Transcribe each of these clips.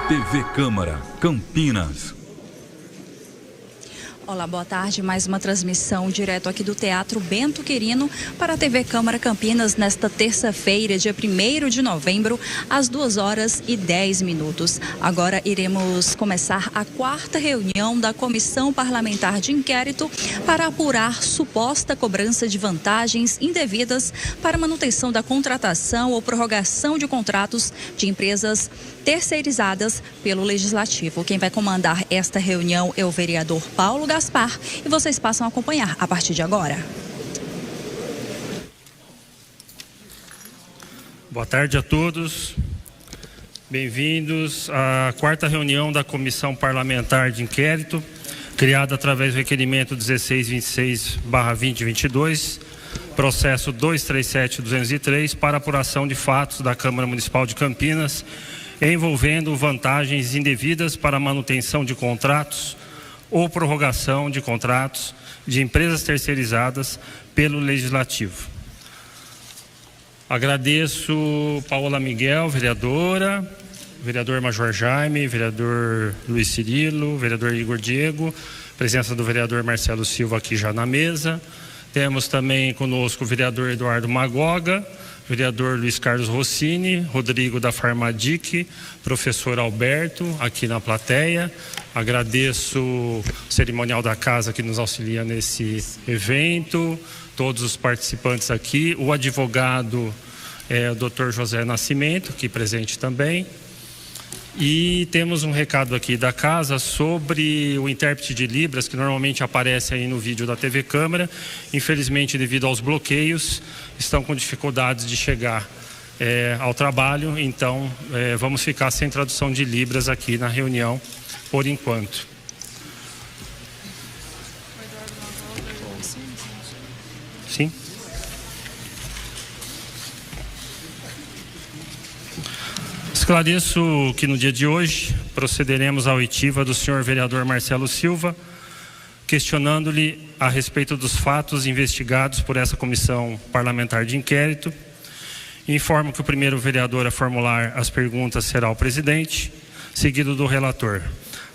TV Câmara, Campinas. Olá, boa tarde. Mais uma transmissão direto aqui do Teatro Bento Quirino para a TV Câmara Campinas nesta terça-feira, dia 1º de novembro, às 2h10. Agora iremos começar a 4ª reunião da Comissão Parlamentar de Inquérito para apurar suposta cobrança de vantagens indevidas para manutenção da contratação ou prorrogação de contratos de empresas terceirizadas pelo Legislativo. Quem vai comandar esta reunião é o vereador Paulo Gaspar e vocês passam a acompanhar a partir de agora. Boa tarde a todos. Bem-vindos à 4ª reunião da Comissão Parlamentar de Inquérito, criada através do requerimento 1626/2022, processo 237-203, para apuração de fatos da Câmara Municipal de Campinas, envolvendo vantagens indevidas para a manutenção de contratos ou prorrogação de contratos de empresas terceirizadas pelo Legislativo. Agradeço Paola Miguel, vereadora, vereador Major Jaime, vereador Luiz Cirilo, vereador Igor Diego, presença do vereador Marcelo Silva aqui já na mesa. Temos também conosco o vereador Eduardo Magoga, vereador Luiz Carlos Rossini, Rodrigo da Farmadic, professor Alberto aqui na plateia. Agradeço o cerimonial da casa que nos auxilia nesse evento, todos os participantes aqui, o advogado o Dr. José Nascimento, aqui presente também. E temos um recado aqui da casa sobre o intérprete de Libras, que normalmente aparece aí no vídeo da TV Câmara. Infelizmente, devido aos bloqueios, estão com dificuldades de chegar ao trabalho, então vamos ficar sem tradução de Libras aqui na reunião, por enquanto. Sim? Esclareço que no dia de hoje procederemos à oitiva do senhor vereador Marcelo Silva, questionando-lhe a respeito dos fatos investigados por essa comissão parlamentar de inquérito. Informo que o primeiro vereador a formular as perguntas será o presidente, seguido do relator.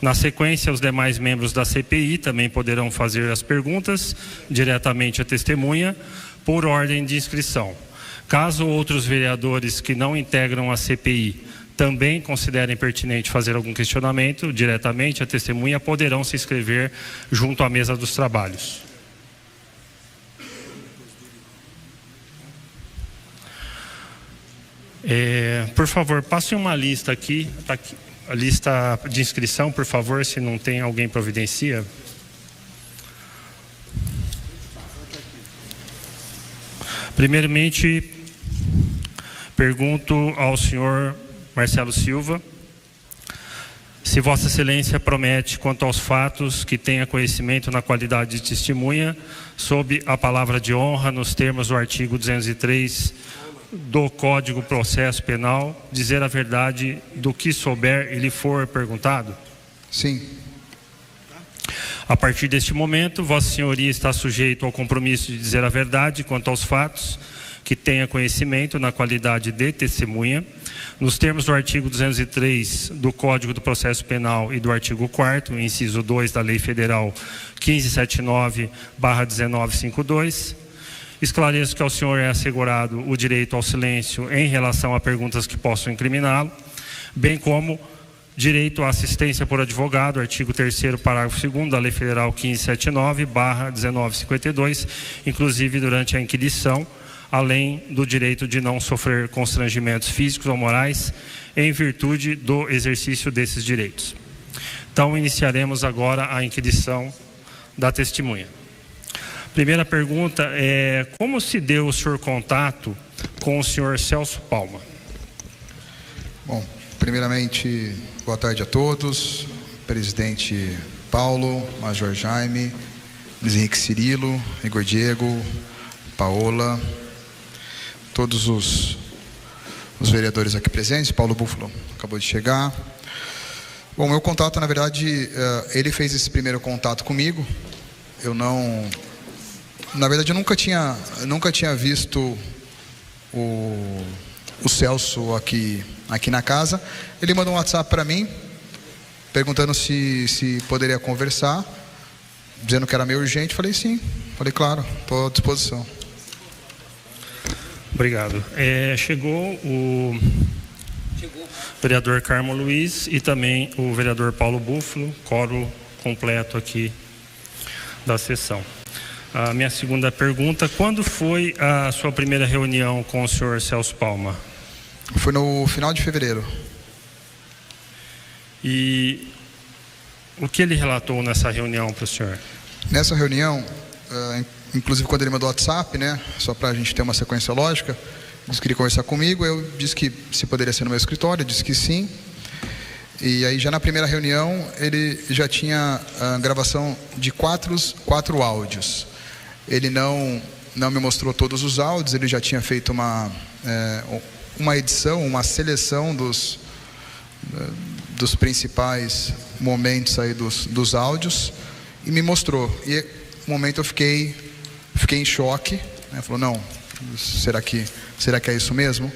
Na sequência, os demais membros da CPI também poderão fazer as perguntas diretamente à testemunha, por ordem de inscrição. Caso outros vereadores que não integram a CPI também considerem pertinente fazer algum questionamento diretamente, a testemunha poderão se inscrever junto à mesa dos trabalhos. Por favor, passe uma lista aqui, a lista de inscrição, por favor, se não tem alguém providencia. Primeiramente, pergunto ao senhor Marcelo Silva se Vossa Excelência promete, quanto aos fatos que tenha conhecimento na qualidade de testemunha, sob a palavra de honra, nos termos do artigo 203 do Código Processo Penal, dizer a verdade do que souber e lhe for perguntado? Sim. A partir deste momento, Vossa Senhoria está sujeito ao compromisso de dizer a verdade quanto aos fatos que tenha conhecimento na qualidade de testemunha, nos termos do artigo 203 do Código do Processo Penal e do artigo 4º, inciso 2 da Lei Federal 1579/1952. Esclareço que ao senhor é assegurado o direito ao silêncio em relação a perguntas que possam incriminá-lo, bem como direito à assistência por advogado, artigo 3º, parágrafo 2º da Lei Federal 1579/1952, inclusive durante a inquirição, além do direito de não sofrer constrangimentos físicos ou morais em virtude do exercício desses direitos. Então, iniciaremos agora a inquirição da testemunha. Primeira pergunta é: como se deu o senhor contato com o senhor Celso Palma? Bom, primeiramente, boa tarde a todos. Presidente Paulo, Major Jaime, Luiz Henrique Cirilo, Igor Diego, Paola, todos os vereadores aqui presentes. Paulo Búfalo acabou de chegar. Bom, meu contato, na verdade, ele fez esse primeiro contato comigo. Na verdade, eu nunca tinha visto o Celso aqui aqui na casa. Ele mandou um WhatsApp para mim, perguntando se poderia conversar, dizendo que era meio urgente. Falei sim, falei claro, estou à disposição. Obrigado. Chegou o vereador Carmo Luiz e também o vereador Paulo Búfalo, coro completo aqui da sessão. A minha segunda pergunta: quando foi a sua primeira reunião com o senhor Celso Palma? Foi no final de fevereiro. E o que ele relatou nessa reunião para o senhor? Nessa reunião, inclusive quando ele mandou o WhatsApp, né, só para a gente ter uma sequência lógica, disse que queria conversar comigo. Eu disse que se poderia ser no meu escritório, disse que sim. E aí já na primeira reunião ele já tinha a gravação de quatro áudios. Ele não me mostrou todos os áudios, ele já tinha feito uma edição, uma seleção dos principais momentos aí dos áudios e me mostrou. E no momento eu fiquei em choque, né? Falou, não, será que é isso mesmo?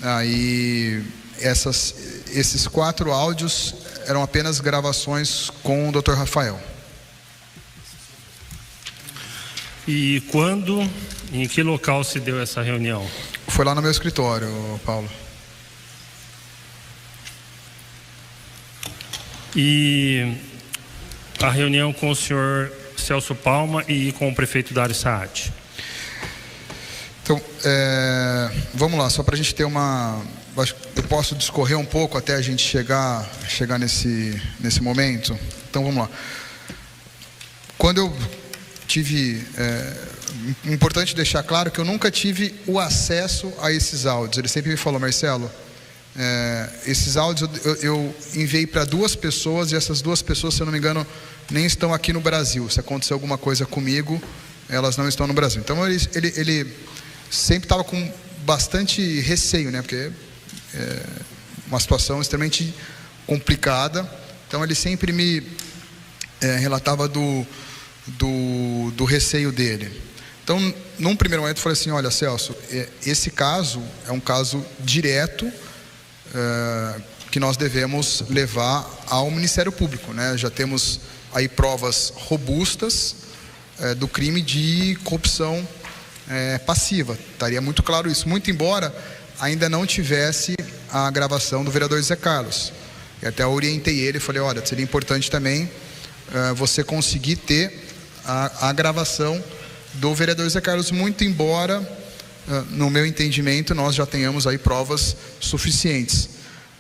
Aí esses 4 áudios eram apenas gravações com o Dr. Rafael. E quando, em que local se deu essa reunião? Foi lá no meu escritório, Paulo. E a reunião com o senhor Celso Palma e com o prefeito Dário Saad? Então, vamos lá, só para a gente ter eu posso discorrer um pouco até a gente chegar nesse momento. Então, vamos lá. Quando eu tive... importante deixar claro que eu nunca tive o acesso a esses áudios. Ele sempre me falou, Marcelo, esses áudios eu enviei para 2 pessoas e essas 2 pessoas, se eu não me engano, nem estão aqui no Brasil. Se acontecer alguma coisa comigo, elas não estão no Brasil. Então ele sempre estava com bastante receio, né? Porque é uma situação extremamente complicada. Então ele sempre me relatava do receio dele. Então, num primeiro momento eu falei assim, olha, Celso, esse caso é um caso direto que nós devemos levar ao Ministério Público, né? Já temos aí provas robustas do crime de corrupção passiva. Estaria muito claro isso, muito embora ainda não tivesse a gravação do vereador Zé Carlos. E até orientei ele, falei, olha, seria importante também você conseguir ter a gravação do vereador Zé Carlos, muito embora, no meu entendimento, nós já tenhamos aí provas suficientes.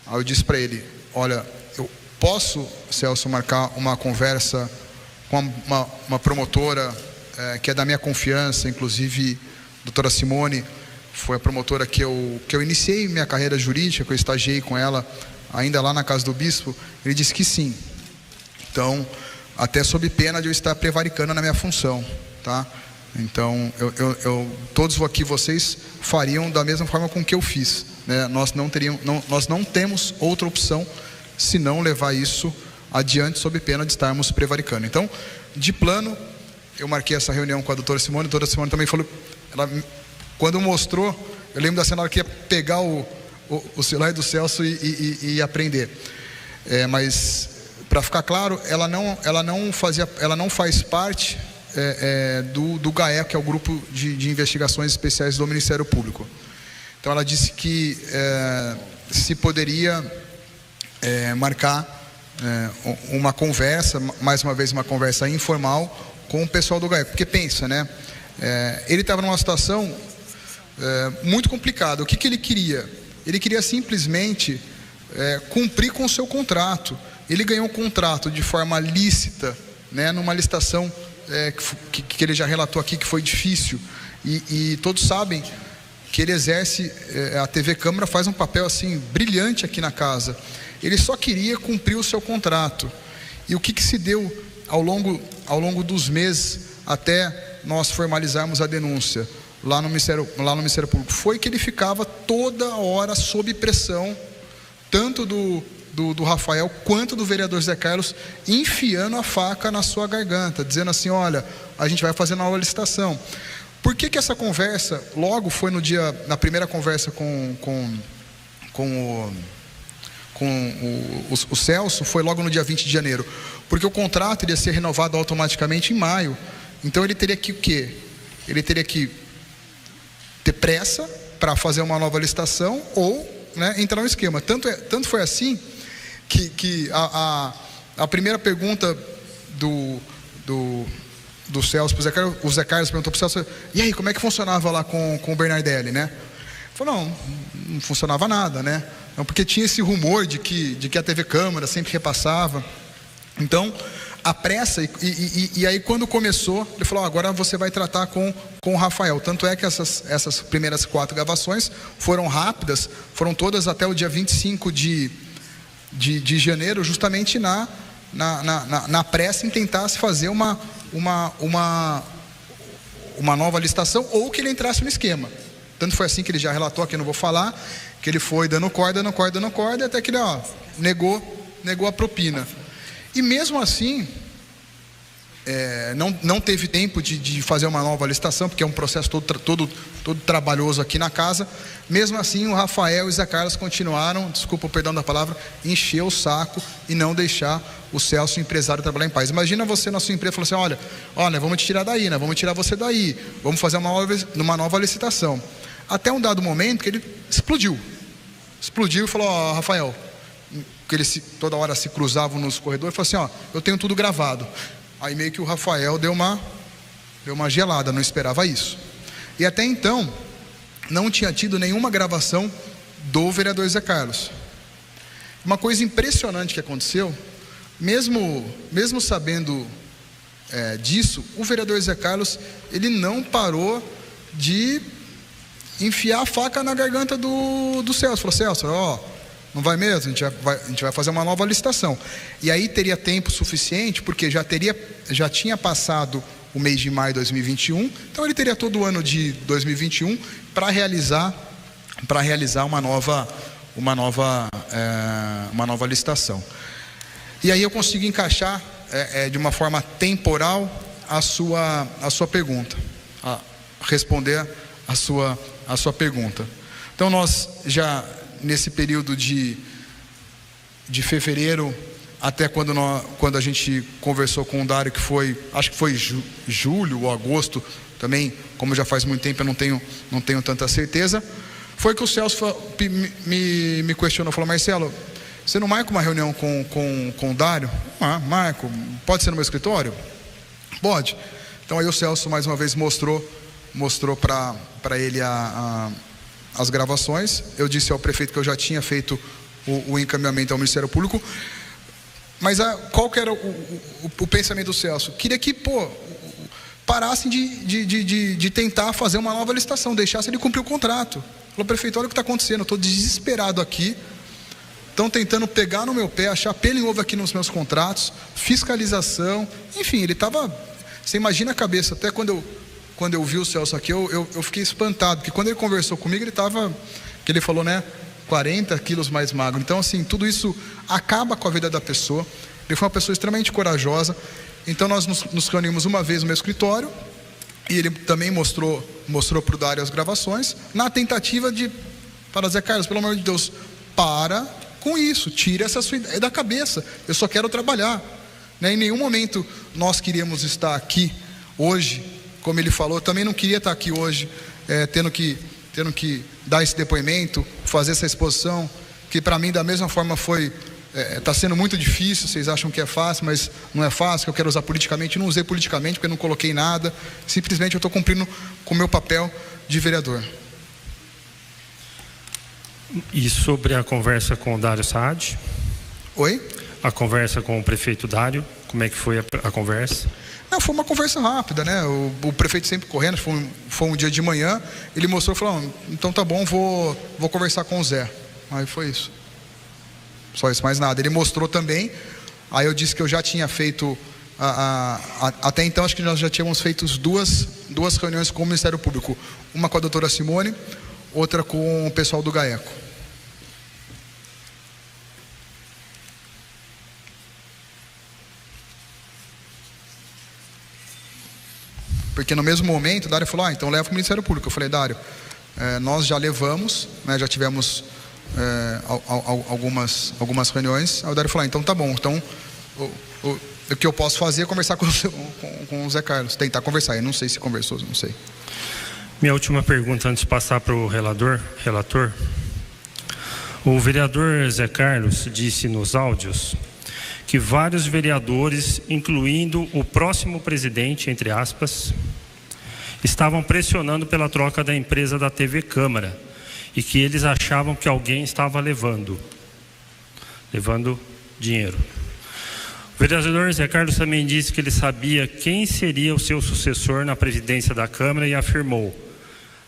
Aí eu disse para ele, olha, eu posso, Celso, marcar uma conversa com uma promotora que é da minha confiança, inclusive a doutora Simone, foi a promotora que eu iniciei minha carreira jurídica, que eu estagiei com ela ainda lá na casa do bispo. Ele disse que sim. Então, até sob pena de eu estar prevaricando na minha função, tá? Então, todos aqui vocês fariam da mesma forma com que eu fiz, né? Nós não temos outra opção senão levar isso adiante sob pena de estarmos prevaricando. Então, de plano, eu marquei essa reunião com a doutora Simone. A doutora Simone também falou, quando mostrou, eu lembro da cena que ia pegar o celular do Celso e aprender. Mas, para ficar claro, ela não faz parte do GAE, que é o Grupo de Investigações Especiais do Ministério Público. Então ela disse que se poderia marcar uma conversa, mais uma vez uma conversa informal com o pessoal do GAE, porque pensa, né? Ele estava numa situação muito complicada. O que ele queria? Ele queria simplesmente cumprir com o seu contrato. Ele ganhou um contrato de forma lícita, né, numa licitação que ele já relatou aqui que foi difícil, e todos sabem que ele exerce, a TV Câmara faz um papel assim brilhante aqui na casa. Ele só queria cumprir o seu contrato. E o que se deu ao longo dos meses até nós formalizarmos a denúncia lá no Ministério Público foi que ele ficava toda hora sob pressão, tanto do Rafael quanto do vereador Zé Carlos, enfiando a faca na sua garganta, dizendo assim, olha, a gente vai fazer nova licitação. Por que essa conversa logo foi na primeira conversa com o Celso foi logo no dia 20 de janeiro, porque o contrato iria ser renovado automaticamente em maio. Então ele teria que o quê? Ele teria que ter pressa para fazer uma nova licitação ou, né, entrar no esquema. Tanto foi assim que a primeira pergunta do Celso para o Zé Carlos, o Zé Carlos perguntou para o Celso: e aí, como é que funcionava lá com o Bernardelli, né? Ele falou: não funcionava nada, né? Não, porque tinha esse rumor de que a TV Câmara sempre repassava. Então, a pressa, e aí quando começou, ele falou: agora você vai tratar com o Rafael. Tanto é que essas primeiras 4 gravações foram rápidas, foram todas até o dia 25 de janeiro, justamente na pressa em tentar se fazer uma nova licitação, ou que ele entrasse no esquema. Tanto foi assim que ele já relatou, aqui eu não vou falar, que ele foi dando corda, até que ele negou a propina. E mesmo assim, não teve tempo de fazer uma nova licitação, porque é um processo todo trabalhoso aqui na casa. Mesmo assim, o Rafael e o Zé Carlos continuaram, desculpa o perdão da palavra, encher o saco e não deixar o Celso, o empresário, trabalhar em paz. Imagina você na sua empresa falando assim: olha, vamos te tirar daí, né? Vamos tirar você daí, vamos fazer uma nova licitação. Até um dado momento que ele explodiu e falou: Rafael, que eles toda hora se cruzavam nos corredores, falou assim: eu tenho tudo gravado. Aí meio que o Rafael deu uma gelada, não esperava isso. E até então não tinha tido nenhuma gravação do vereador Zé Carlos. Uma coisa impressionante que aconteceu, mesmo sabendo disso, o vereador Zé Carlos, ele não parou de enfiar a faca na garganta do Celso. Falou: Celso, não vai mesmo? A gente vai fazer uma nova licitação. E aí teria tempo suficiente, porque já tinha passado o mês de maio de 2021, então ele teria todo o ano de 2021 para realizar uma nova licitação. E aí eu consigo encaixar de uma forma temporal a sua pergunta, responder a sua pergunta. Então nós já nesse período de fevereiro até quando a gente conversou com o Dário, que acho que foi julho ou agosto, também, como já faz muito tempo, eu não tenho tanta certeza, foi que o Celso me questionou, falou: Marcelo, você não marca uma reunião com o Dário? Marco, pode ser no meu escritório? Pode. Então aí o Celso mais uma vez mostrou para ele as gravações. Eu disse ao prefeito que eu já tinha feito o encaminhamento ao Ministério Público. Mas qual que era o pensamento do Celso? Queria que parassem de tentar fazer uma nova licitação, deixassem ele cumprir o contrato. Falou: prefeito, olha o que está acontecendo, eu estou desesperado aqui, estão tentando pegar no meu pé, achar pelo em ovo aqui nos meus contratos, fiscalização, enfim, ele estava... Você imagina a cabeça, até quando eu vi o Celso aqui, eu fiquei espantado, porque quando ele conversou comigo, que ele falou, né, 40 quilos mais magro. Então, assim, tudo isso acaba com a vida da pessoa. Ele foi uma pessoa extremamente corajosa. Então, nós nos reunimos uma vez no meu escritório, e ele também mostrou para o Dário as gravações, na tentativa de falar: Zé Carlos, pelo amor de Deus, para com isso, tira essa sua ideia da cabeça, eu só quero trabalhar. Em nenhum momento nós queríamos estar aqui hoje, como ele falou, também não queria estar aqui hoje, tendo que dar esse depoimento, fazer essa exposição, que para mim da mesma forma está sendo muito difícil. Vocês acham que é fácil, mas não é fácil, que eu quero usar politicamente. Não usei politicamente porque eu não coloquei nada, simplesmente eu estou cumprindo com o meu papel de vereador. E sobre a conversa com o Dário Saad? Oi? A conversa com o prefeito Dário, como é que foi a conversa? Não, foi uma conversa rápida, né? O prefeito sempre correndo, foi um dia de manhã, ele mostrou e falou: então tá bom, vou conversar com o Zé. Aí foi isso. Só isso, mais nada. Ele mostrou também, aí eu disse que eu já tinha feito, até então acho que nós já tínhamos feito duas reuniões com o Ministério Público. Uma com a doutora Simone, outra com o pessoal do GAECO. Porque no mesmo momento o Dário falou: então leva para o Ministério Público. Eu falei: Dário, nós já levamos, né, já tivemos algumas reuniões. Aí o Dário falou: então tá bom, então o que eu posso fazer é conversar com o Zé Carlos, tentar conversar. Eu não sei se conversou, não sei. Minha última pergunta antes de passar para o relator. O vereador Zé Carlos disse nos áudios que vários vereadores, incluindo o próximo presidente, entre aspas, estavam pressionando pela troca da empresa da TV Câmara e que eles achavam que alguém estava levando dinheiro. O vereador Zé Carlos também disse que ele sabia quem seria o seu sucessor na presidência da Câmara e afirmou,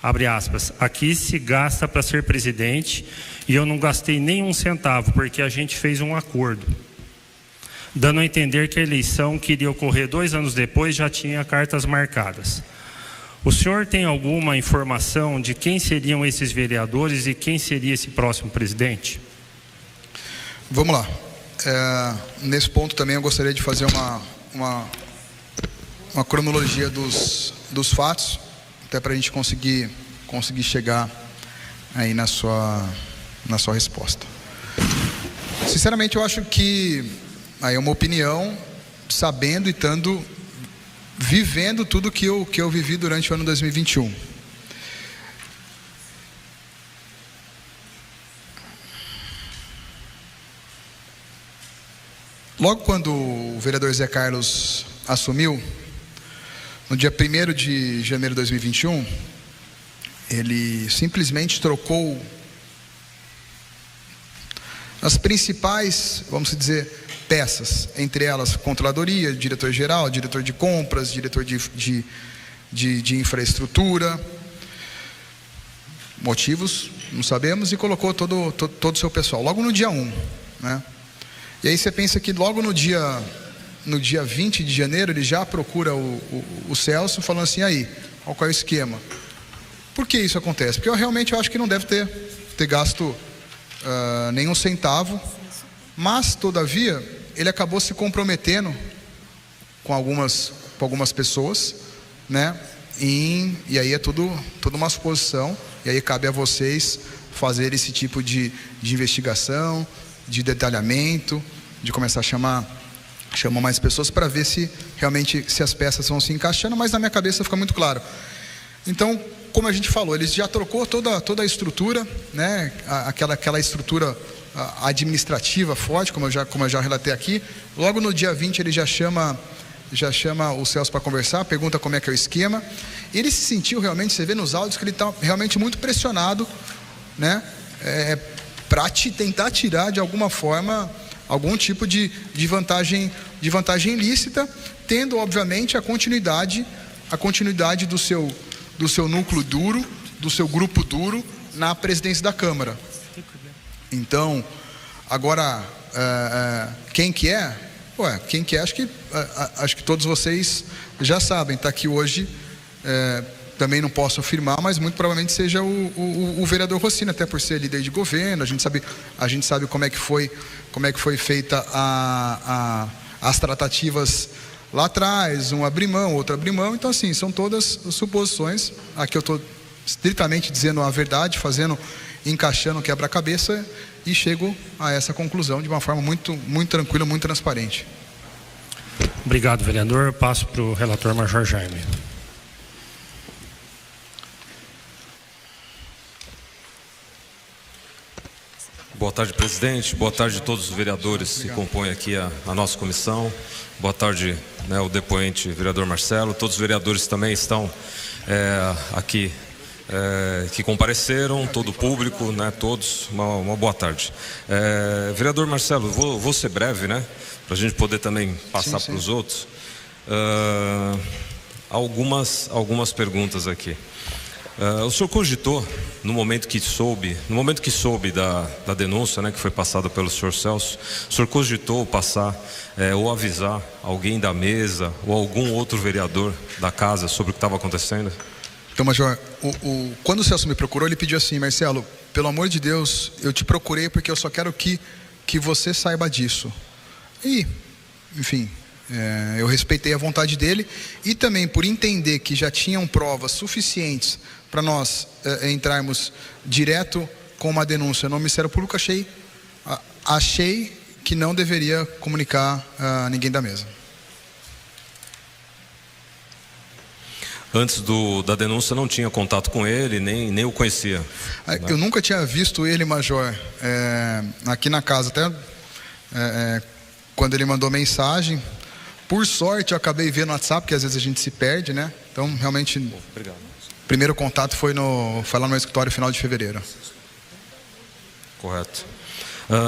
abre aspas, aqui se gasta para ser presidente e eu não gastei nenhum centavo porque a gente fez um acordo. Dando a entender que a eleição que iria ocorrer 2 anos depois já tinha cartas marcadas. O senhor tem alguma informação de quem seriam esses vereadores e quem seria esse próximo presidente? Vamos lá. Nesse ponto também eu gostaria de fazer uma cronologia dos fatos, até para a gente conseguir chegar aí na sua resposta. Sinceramente, eu acho que aí é uma opinião, sabendo e vivendo tudo que eu vivi durante o ano 2021. Logo quando o vereador Zé Carlos assumiu, no dia 1º de janeiro de 2021, ele simplesmente trocou as principais, vamos dizer, peças, entre elas controladoria, diretor-geral, diretor de compras, diretor de infraestrutura, motivos, não sabemos, e colocou todo o seu pessoal, logo no dia 1, né? E aí você pensa que logo no dia 20 de janeiro ele já procura o Celso falando assim, aí, qual é o esquema? Por que isso acontece? Porque eu realmente acho que não deve ter gasto nenhum centavo, mas todavia ele acabou se comprometendo com algumas pessoas, né? E aí é tudo uma suposição, e aí cabe a vocês fazer esse tipo de investigação, de detalhamento, de começar a chamar mais pessoas para ver se realmente as peças vão se encaixando, mas na minha cabeça fica muito claro. Então, como a gente falou, ele já trocou toda a estrutura, né? Aquela estrutura administrativa forte, como eu já relatei aqui. Logo no dia 20 ele já chama o Celso para conversar, pergunta como é que é o esquema. Ele se sentiu realmente, você vê nos áudios que ele está realmente muito pressionado, né? Para tentar tirar de alguma forma algum tipo de vantagem ilícita, tendo obviamente a continuidade do seu núcleo duro, do seu grupo duro na presidência da Câmara. Então, agora quem que é? Quem que é? Acho que todos vocês já sabem. Está aqui hoje. Também não posso afirmar, mas muito provavelmente seja o vereador Rossini, até por ser líder de governo. A gente sabe como é que foi feita as tratativas lá atrás, um abrir mão, outro abrir mão. Então, assim, são todas suposições. Aqui eu estou estritamente dizendo a verdade, encaixando o quebra-cabeça, e chego a essa conclusão de uma forma muito, muito tranquila, muito transparente. Obrigado, vereador. Passo para o relator Major Jaime. Boa tarde, presidente. Boa tarde a todos os vereadores que compõem aqui a nossa comissão. Boa tarde, né, o depoente vereador Marcelo. Todos os vereadores também estão aqui, que compareceram, todo o público, né, todos. Uma boa tarde. Vereador Marcelo, vou ser breve, né, para a gente poder também passar para os outros. Algumas perguntas aqui. O senhor cogitou, no momento que soube da denúncia, né, que foi passada pelo senhor Celso, o senhor cogitou passar ou avisar alguém da mesa ou algum outro vereador da casa sobre o que estava acontecendo? Então, Major, quando o Celso me procurou, ele pediu assim, Marcelo, pelo amor de Deus, eu te procurei porque eu só quero que você saiba disso. E, enfim, eu respeitei a vontade dele, e também por entender que já tinham provas suficientes para nós entrarmos direto com uma denúncia no Ministério Público, achei que não deveria comunicar a ninguém da mesa. Antes da denúncia não tinha contato com ele, nem o conhecia. Eu nunca tinha visto ele, Major, aqui na casa, até quando ele mandou mensagem. Por sorte eu acabei vendo no WhatsApp, porque às vezes a gente se perde, né? Então realmente, obrigado. O primeiro contato foi lá no escritório final de fevereiro. Correto.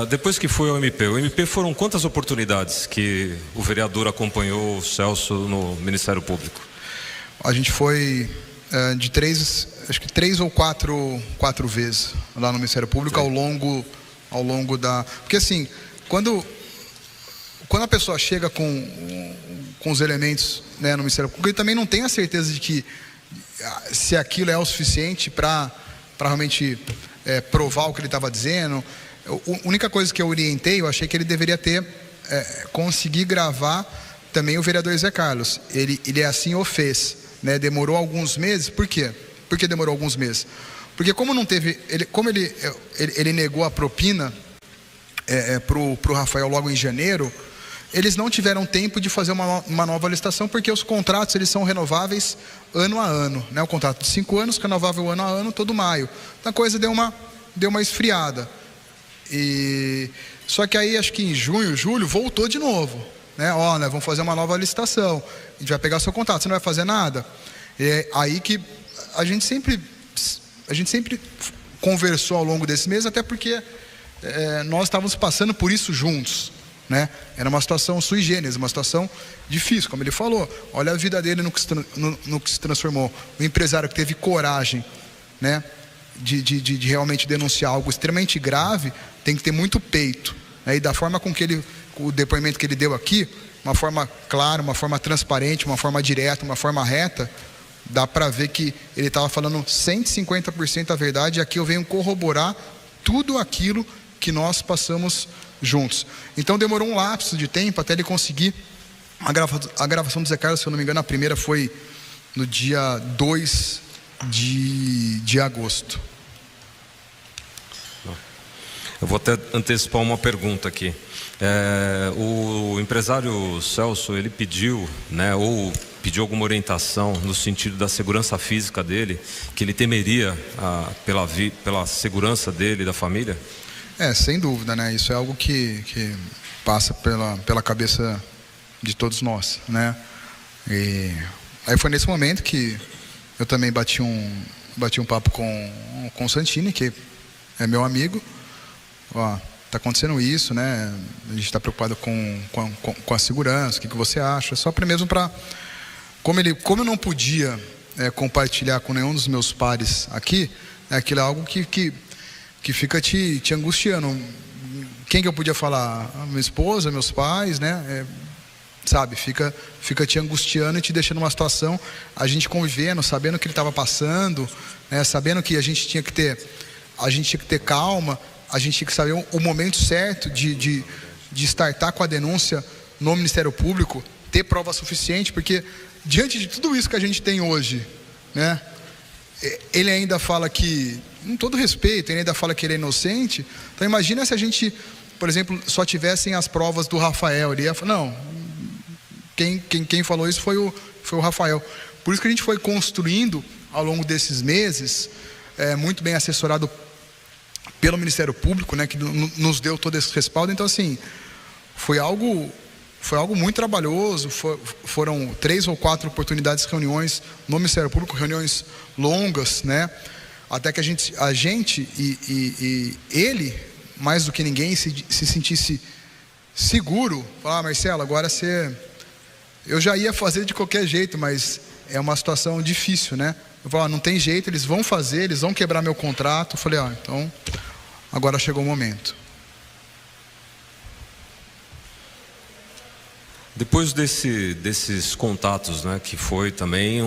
Depois que foi ao MP, o MP foram quantas oportunidades que o vereador acompanhou o Celso no Ministério Público? A gente foi de 3 ou 4 vezes lá no Ministério Público ao longo da... Porque assim, quando a pessoa chega com os elementos, né, no Ministério Público, ele também não tem a certeza de que se aquilo é o suficiente para realmente provar o que ele estava dizendo. A única coisa que eu orientei, eu achei que ele deveria conseguir gravar também o vereador Zé Carlos. Ele assim o fez, né? Demorou alguns meses. Por quê? Por que demorou alguns meses? Porque como não teve, ele negou a propina pro Rafael logo em janeiro, eles não tiveram tempo de fazer uma nova licitação, porque os contratos eles são renováveis ano a ano, né? O contrato de 5 anos, renovável ano a ano, todo maio. Então a coisa deu uma esfriada. Só que aí acho que em junho, julho, voltou de novo, né? Olha, vamos fazer uma nova licitação, a gente vai pegar seu contrato, você não vai fazer nada. É aí que a gente sempre conversou ao longo desse mês, até porque nós estávamos passando por isso juntos, né? Era uma situação sui generis, uma situação difícil, como ele falou. Olha a vida dele no que se transformou. O empresário que teve coragem, né, de realmente denunciar algo extremamente grave, tem que ter muito peito, né? E da forma com que o depoimento que ele deu aqui, uma forma clara, uma forma transparente, uma forma direta, uma forma reta, dá para ver que ele estava falando 150% a verdade. E aqui eu venho corroborar tudo aquilo que nós passamos juntos. Então demorou um lapso de tempo até ele conseguir a gravação do Zé Carlos. Se eu não me engano, a primeira foi no dia 2 de agosto. Eu vou até antecipar uma pergunta aqui. O empresário Celso, ele pediu, né, ou pediu alguma orientação no sentido da segurança física dele, que ele temeria pela segurança dele e da família? Sem dúvida, né? Isso é algo que passa pela cabeça de todos nós, né? E aí foi nesse momento que eu também bati um papo com o Santini, que é meu amigo. Ó, tá acontecendo isso, né? A gente está preocupado com a segurança. O que você acha? Só mesmo para, como eu não podia compartilhar com nenhum dos meus pares aqui, aquilo é algo que fica te angustiando. Quem que eu podia falar? A minha esposa, meus pais, né? Sabe, fica te angustiando e te deixando numa situação, a gente convivendo, sabendo o que ele estava passando, né? Sabendo que a gente tinha que ter calma. A gente tinha que saber o momento certo de startar com a denúncia no Ministério Público, ter prova suficiente, porque diante de tudo isso que a gente tem hoje, né, ele ainda fala que, com todo respeito, ele ainda fala que ele é inocente. Então imagina se a gente, por exemplo, só tivessem as provas do Rafael. Ele ia falar, não, quem falou isso foi o Rafael. Por isso que a gente foi construindo ao longo desses meses, muito bem assessorado pelo Ministério Público, né, que nos deu todo esse respaldo. Então assim, foi algo muito trabalhoso. Foram 3 ou 4 oportunidades, reuniões no Ministério Público, reuniões longas, né, até que a gente e ele, mais do que ninguém, se sentisse seguro. Falar, Marcelo, agora eu já ia fazer de qualquer jeito, mas é uma situação difícil, né? Eu falei, não tem jeito, eles vão fazer, eles vão quebrar meu contrato. Eu falei, então agora chegou o momento. Depois desses contatos, né, que foi também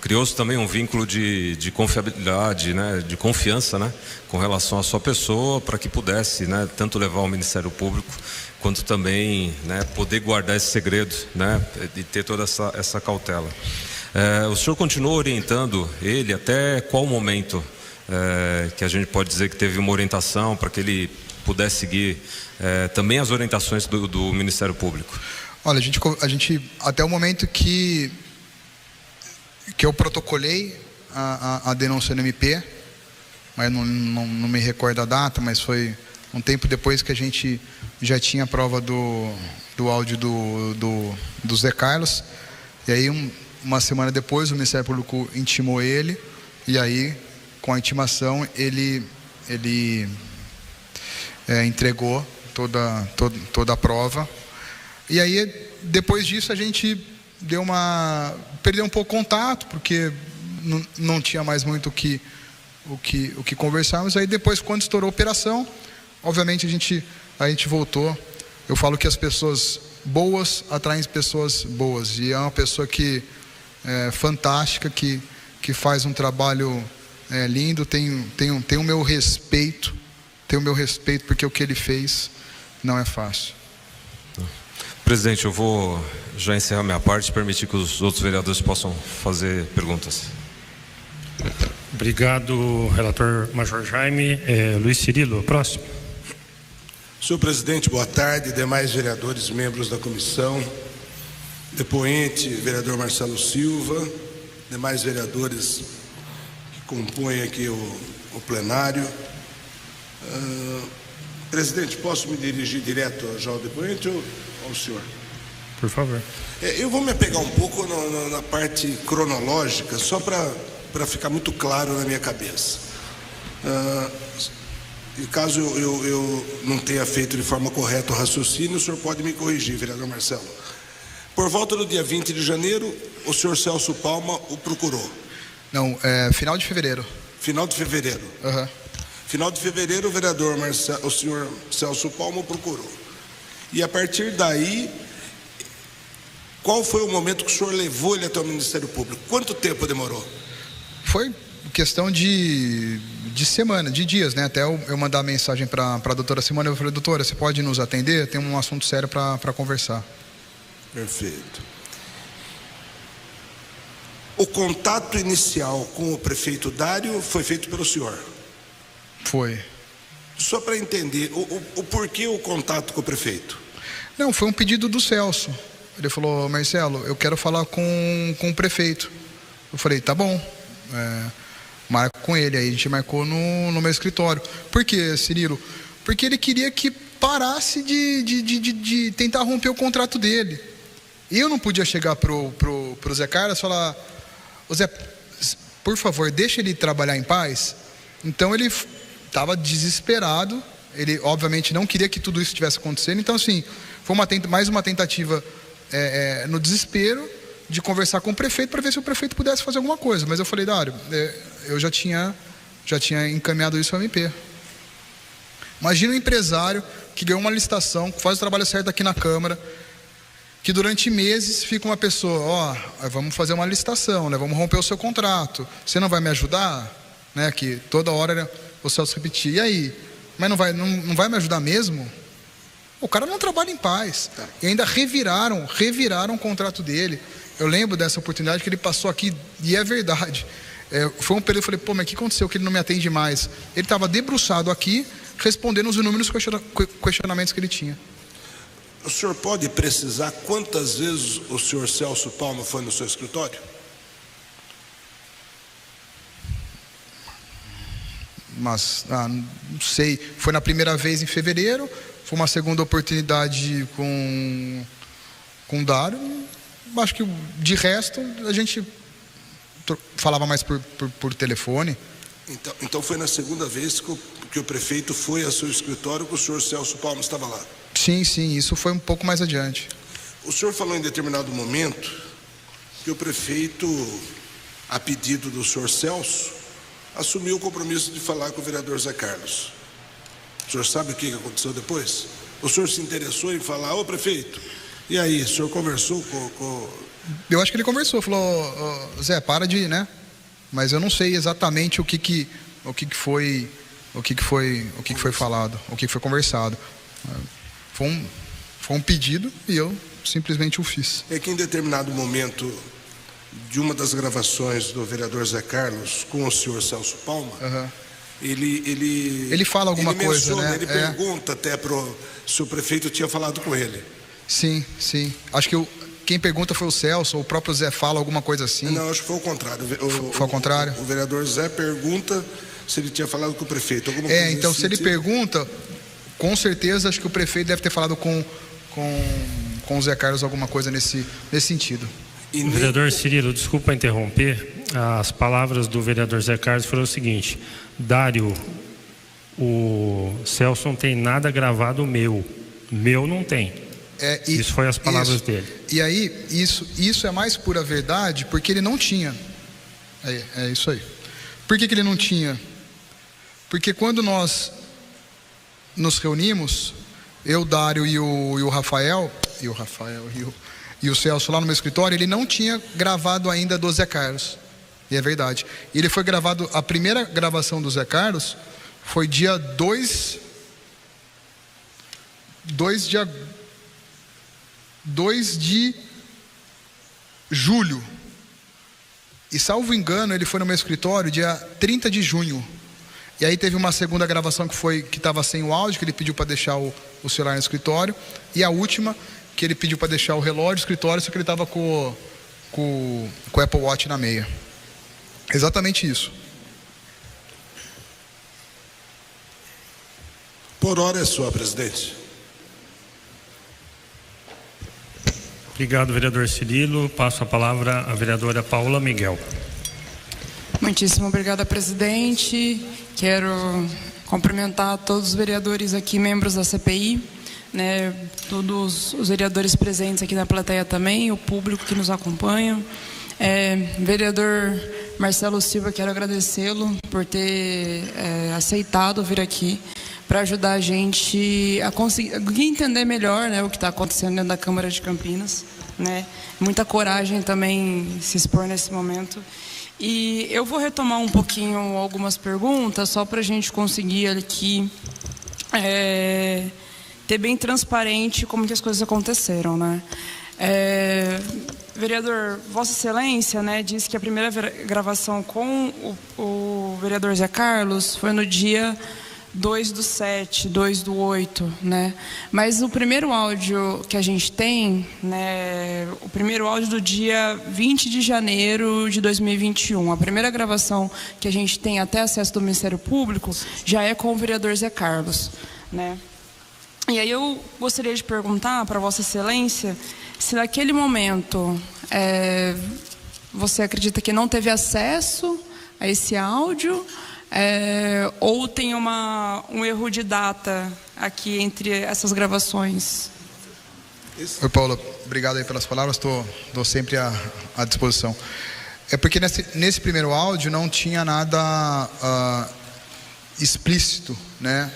criou-se também um vínculo de confiabilidade, né, de confiança, né, com relação à sua pessoa, para que pudesse, né, tanto levar ao Ministério Público quanto também, né, poder guardar esse segredo, né, e ter toda essa cautela. O senhor continuou orientando ele até qual momento que a gente pode dizer que teve uma orientação para que ele pudesse seguir também as orientações do Ministério Público? Olha, a gente até o momento que eu protocolei a denúncia no MP, mas não me recordo a data, mas foi um tempo depois que a gente já tinha a prova do áudio do Zé Carlos, e aí uma semana depois o Ministério Público intimou ele, e aí com a intimação ele entregou toda a prova. E aí depois disso a gente perdeu um pouco o contato, porque não tinha mais muito o que conversarmos. Aí depois, quando estourou a operação, obviamente a gente voltou. Eu falo que as pessoas boas atraem pessoas boas, e é uma pessoa que é fantástica, que faz um trabalho lindo. Tem o meu respeito, porque o que ele fez não é fácil. Presidente, eu vou já encerrar minha parte e permitir que os outros vereadores possam fazer perguntas. Obrigado, relator Major Jaime. Luiz Cirilo, próximo. Senhor presidente, boa tarde. Demais vereadores, membros da comissão, depoente, vereador Marcelo Silva, demais vereadores que compõem aqui o plenário. Presidente, posso me dirigir direto já ao depoente ou ao senhor? Por favor. Eu vou me apegar um pouco na parte cronológica, só para ficar muito claro na minha cabeça. E caso eu não tenha feito de forma correta o raciocínio, o senhor pode me corrigir, vereador Marcelo. Por volta do dia 20 de janeiro, o senhor Celso Palma o procurou? Não, final de fevereiro. Final de fevereiro? Uhum. Final de fevereiro, o senhor Celso Palma o procurou. E a partir daí, qual foi o momento que o senhor levou ele até o Ministério Público? Quanto tempo demorou? Foi questão de semana, de dias, né? Até eu mandar mensagem para a doutora Simone, eu falei: doutora, você pode nos atender? Tem um assunto sério para conversar. Perfeito. O contato inicial com o prefeito Dário foi feito pelo senhor? Foi. Só para entender, o porquê o contato com o prefeito? Não, foi um pedido do Celso. Ele falou: Marcelo, eu quero falar com o prefeito. Eu falei: tá bom, marco com ele. Aí a gente marcou no meu escritório. Por quê, Cirilo? Porque ele queria que parasse de tentar romper o contrato dele. Eu não podia chegar pro Zé Carlos e falar: ô Zé, por favor, deixa ele trabalhar em paz. Então ele estava desesperado. Ele obviamente não queria que tudo isso estivesse acontecendo. Então, assim, foi mais uma tentativa no desespero de conversar com o prefeito para ver se o prefeito pudesse fazer alguma coisa. Mas eu falei: Dário, eu já tinha encaminhado isso ao MP. Imagina um empresário que ganhou uma licitação, que faz o trabalho certo aqui na Câmara, que durante meses fica uma pessoa: vamos fazer uma licitação, né? Vamos romper o seu contrato, você não vai me ajudar? Né? Que toda hora o Celso repetia: e aí? Mas não vai me ajudar mesmo? O cara não trabalha em paz. Tá. E ainda reviraram o contrato dele. Eu lembro dessa oportunidade que ele passou aqui, e é verdade. Foi um período, eu falei: pô, mas o que aconteceu que ele não me atende mais? Ele estava debruçado aqui, respondendo os inúmeros questionamentos que ele tinha. O senhor pode precisar quantas vezes o senhor Celso Palma foi no seu escritório? Mas, não sei, foi na primeira vez em fevereiro, foi uma segunda oportunidade com o Dário. Acho que de resto a gente falava mais por telefone. Então foi na segunda vez que o prefeito foi ao seu escritório, que o senhor Celso Palma estava lá? Sim, isso foi um pouco mais adiante. O senhor falou em determinado momento que o prefeito, a pedido do senhor Celso, assumiu o compromisso de falar com o vereador Zé Carlos. O senhor sabe o que aconteceu depois? O senhor se interessou em falar: ô prefeito, e aí, o senhor conversou com... Eu acho que ele conversou, falou: Zé, para de ir, né? Mas eu não sei exatamente o que foi falado, o que foi conversado. Foi um pedido e eu simplesmente o fiz. É que em determinado momento de uma das gravações do vereador Zé Carlos com o senhor Celso Palma, ele fala alguma coisa, né? Ele pergunta até se o prefeito tinha falado com ele. Sim. Acho que quem pergunta foi o Celso, ou o próprio Zé fala alguma coisa assim. Não, acho que foi o contrário. Foi o contrário? O vereador Zé pergunta se ele tinha falado com o prefeito. Então se ele pergunta, com certeza acho que o prefeito deve ter falado com o Zé Carlos alguma coisa nesse sentido. Vereador Cirilo, desculpa interromper, as palavras do vereador Zé Carlos foram o seguinte: Dário, o Celso não tem nada gravado meu não tem. Isso foi as palavras dele. E aí, isso é mais pura verdade, porque ele não tinha. É isso aí. Por que ele não tinha? Porque quando nós nos reunimos, eu, Dário e o Rafael e o Celso lá no meu escritório, ele não tinha gravado ainda do Zé Carlos. E é verdade. Ele foi gravado, a primeira gravação do Zé Carlos foi dia 2 de julho. E salvo engano, ele foi no meu escritório dia 30 de junho. E aí teve uma segunda gravação que estava sem o áudio, que ele pediu para deixar o celular no escritório. E a última, que ele pediu para deixar o relógio no escritório, só que ele estava com o Apple Watch na meia. Exatamente isso. Por hora é sua, presidente. Obrigado, vereador Cirilo. Passo a palavra à vereadora Paula Miguel. Muitíssimo obrigada, presidente. Quero cumprimentar todos os vereadores aqui, membros da CPI, né, todos os vereadores presentes aqui na plateia também, o público que nos acompanha. Vereador Marcelo Silva, quero agradecê-lo por ter aceitado vir aqui para ajudar a gente a conseguir entender melhor, né, o que está acontecendo dentro da Câmara de Campinas, né? Muita coragem também se expor nesse momento. E eu vou retomar um pouquinho algumas perguntas, só para a gente conseguir aqui ter bem transparente como que as coisas aconteceram, né? Vereador, Vossa Excelência, né, disse que a primeira gravação com o vereador Zé Carlos foi no dia 2/7, 2/8, né? Mas o primeiro áudio que a gente tem, né, o primeiro áudio do dia 20 de janeiro de 2021, a primeira gravação que a gente tem até acesso do Ministério Público já é com o vereador Zé Carlos, né? E aí eu gostaria de perguntar para Vossa Excelência se naquele momento você acredita que não teve acesso a esse áudio, ou tem um erro de data aqui entre essas gravações? Oi, Paula, obrigado aí pelas palavras, estou sempre à disposição. É porque nesse primeiro áudio não tinha nada explícito, né,